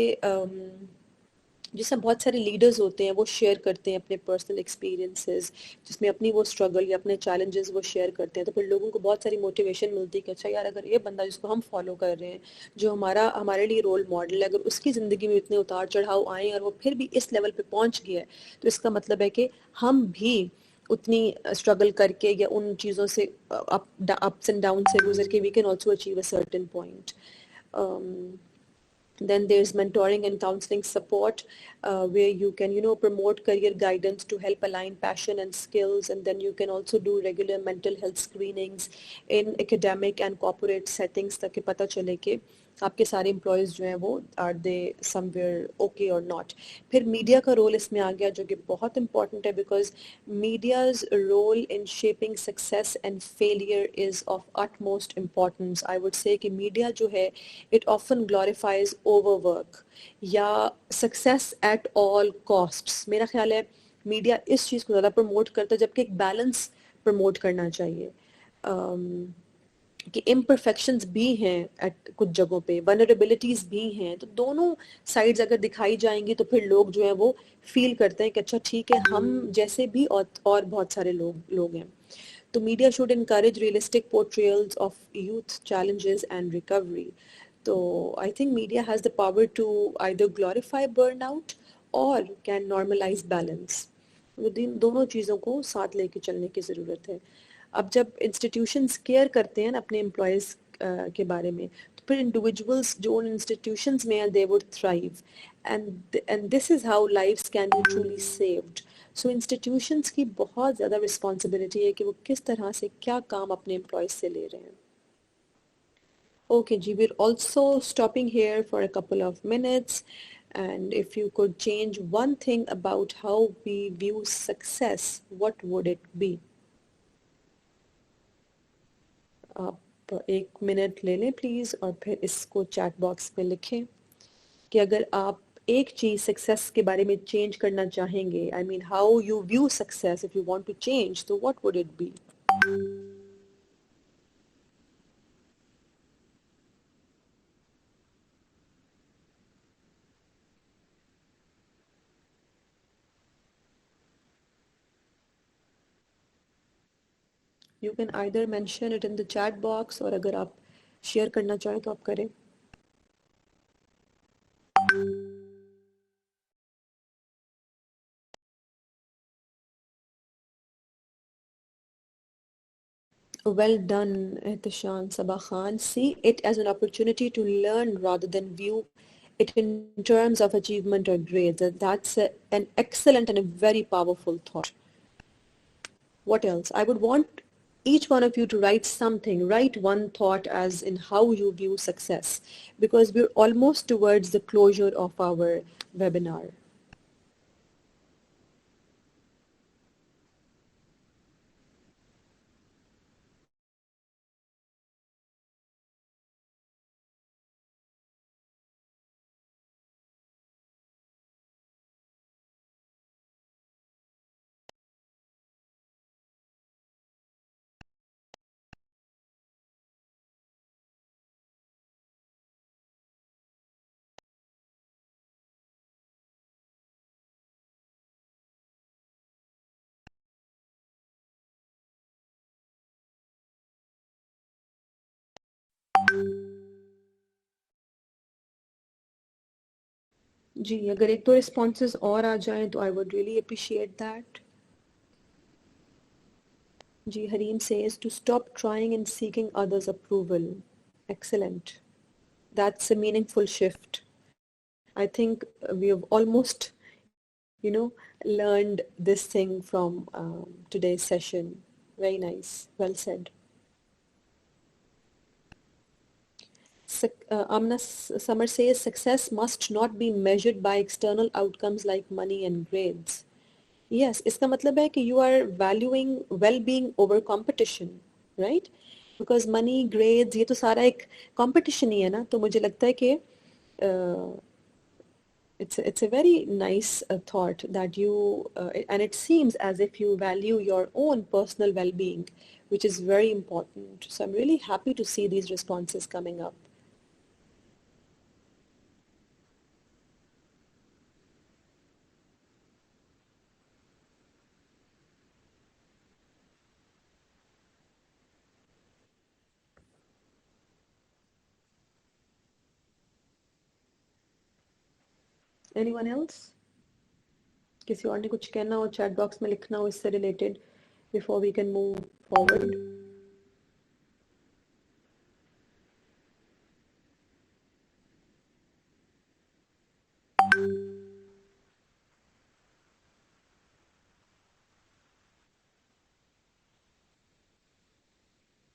[SPEAKER 3] जिसमें बहुत सारे लीडर्स होते हैं वो शेयर करते हैं अपने पर्सनल एक्सपीरियंसेस, जिसमें अपनी वो स्ट्रगल या अपने चैलेंजेस वो शेयर करते हैं, तो फिर लोगों को बहुत सारी मोटिवेशन मिलती है कि अच्छा यार, अगर ये बंदा जिसको हम फॉलो कर रहे हैं, जो हमारे लिए रोल मॉडल है, अगर उसकी ज़िंदगी में इतने उतार चढ़ाव आए और वो फिर भी इस लेवल पे पहुंच गया है, तो इसका मतलब है कि हम भी उतनी स्ट्रगल करके या उन चीज़ों से अप्स एंड डाउन से गुजर के we can also achieve a certain point. Then there's mentoring and counseling support, where you can, promote career guidance to help align passion and skills. And then you can also do regular mental health screenings in academic and corporate settings, ताकि पता चले कि आपके सारे employees जो हैं वो are they somewhere okay और नॉट. फिर मीडिया का रोल इसमें आ गया, जो कि बहुत इंपॉर्टेंट है, because media's role in shaping success and failure is of utmost importance. I would say कि मीडिया जो है, it often glorifies overwork या सक्सेस एट ऑल कॉस्ट्स. मेरा ख्याल है मीडिया इस चीज़ को ज़्यादा प्रमोट करता है, जबकि एक बैलेंस प्रमोट करना चाहिए. कि इम्परफेक्शंस भी हैं एट कुछ जगहों पे, वनरेबिलिटीज़ भी हैं, तो दोनों साइड्स अगर दिखाई जाएंगी तो फिर लोग जो है वो फील करते हैं कि अच्छा ठीक है, हम जैसे भी और बहुत सारे लोग हैं. तो media should encourage realistic portrayals of youth challenges and recovery. So I think media has the power to either glorify burnout or can normalize balance. दोनों चीज़ों को साथ लेके चलने की ज़रूरत है. अब जब इंस्टीट्यूशंस केयर करते हैं ना अपने एम्प्लॉयज़ के बारे में, तो फिर इंडिविजुअल्स जो उन इंस्टीट्यूशंस में हैं, they would thrive, and this is how lives can be truly saved. So institutions की बहुत ज़्यादा रिस्पॉन्सिबिलिटी है कि वो किस तरह से क्या काम अपने एम्प्लॉयज़ से ले रहे हैं. Okay, Ji, we're also stopping here for a couple of minutes. And if you could change one thing about how we view success, what would it be? आप 1 मिनट ले लें प्लीज़, और फिर इसको चैट बॉक्स में लिखें कि अगर आप एक चीज़ सक्सेस के बारे में चेंज करना चाहेंगे, I mean how you view success, if you want to change, तो what would it be? You can either mention it in the chat box, और अगर आप शेयर करना चाहें तो आप करें. Well done, Ehtishan Sabah Khan. See it as an opportunity to learn rather than view it in terms of achievement or grades. That's an excellent and a very powerful thought. What else? I would want each one of you to write something, write one thought as in how you view success, because we're almost towards the closure of our webinar. जी, अगर एक दो responses और आ जाएं तो I would really appreciate that. Ji, Hareem says to stop trying and seeking others' approval. Excellent. That's a meaningful shift. I think we have almost, you know, learned this thing from today's session. Very nice. Well said. Amna Summer says success must not be measured by external outcomes like money and grades. Yes, इसका मतलब है कि you are valuing well-being over competition, right? Because money, grades, ये तो सारा एक competition ही है ना, तो मुझे लगता है कि it's a very nice thought that you and it seems as if you value your own personal well-being, which is very important. So I'm really happy to see these responses coming up. Anyone else? किसी और ने कुछ कहना हो, chat box में लिखना हो इससे related before we can move forward.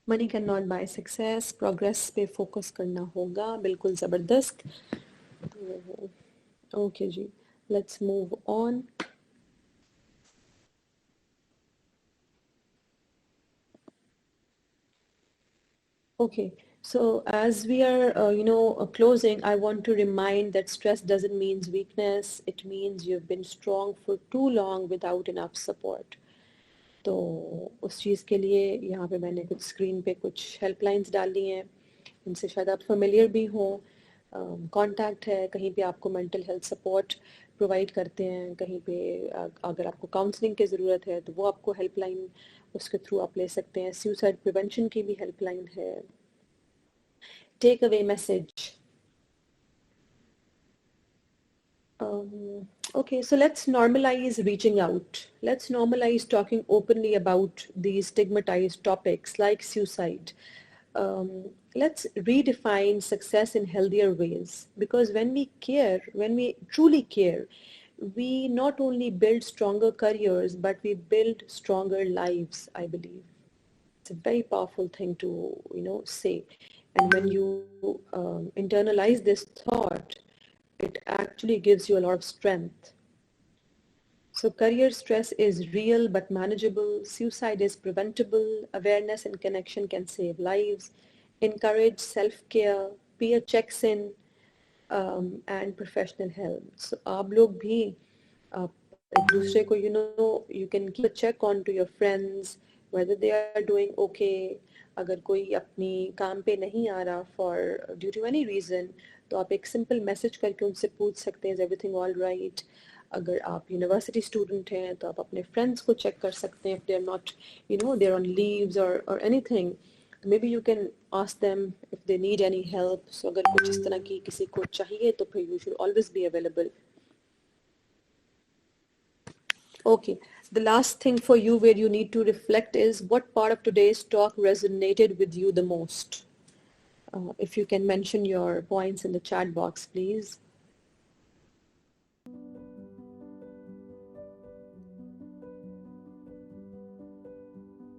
[SPEAKER 3] Money can not buy success, progress पे फोकस करना होगा, बिल्कुल ज़बरदस्त. ओके जी, let's move on. Okay, so as we are, closing, I want to remind that stress doesn't mean weakness. It means you've been strong for too long without enough support. तो उस चीज़ के लिए यहाँ पे मैंने कुछ स्क्रीन पे कुछ हेल्पलाइंस डाली हैं, इनसे शायद आप फेमिलियर भी हों. कॉन्टैक्ट है, कहीं पे आपको मेंटल हेल्थ सपोर्ट प्रोवाइड करते हैं, कहीं पे अगर आपको काउंसलिंग की ज़रूरत है तो वो आपको हेल्पलाइन उसके थ्रू आप ले सकते हैं. सुसाइड प्रिवेंशन की भी हेल्पलाइन है. Take away message. Okay, so let's normalize reaching out. Let's normalize talking openly about these stigmatized topics like suicide. Let's redefine success in healthier ways, because when we care, when we truly care, we not only build stronger careers, but we build stronger lives, I believe. It's a very powerful thing to, say. And when you internalize this thought, it actually gives you a lot of strength. So career stress is real but manageable. Suicide is preventable. Awareness and connection can save lives. Encourage self-care, peer checks in, and professional help. So आप लोग भी एक दूसरे को, you can keep a check on to your friends whether they are doing okay. अगर कोई अपनी काम पे नहीं आ रहा for due to any reason, तो आप एक simple message करके उनसे पूछ सकते हैं, is everything all right? अगर आप यूनिवर्सिटी स्टूडेंट हैं तो आप अपने फ्रेंड्स को चेक कर सकते हैं, if they're not, they're on leaves or anything. Maybe you can ask them if they need any help. So अगर कुछ इस तरह की किसी को चाहिए तो फिर you should always be available. Okay, the last thing for you where you need to reflect is what part of today's talk resonated with you the most? If you can mention your points in the chat box, please.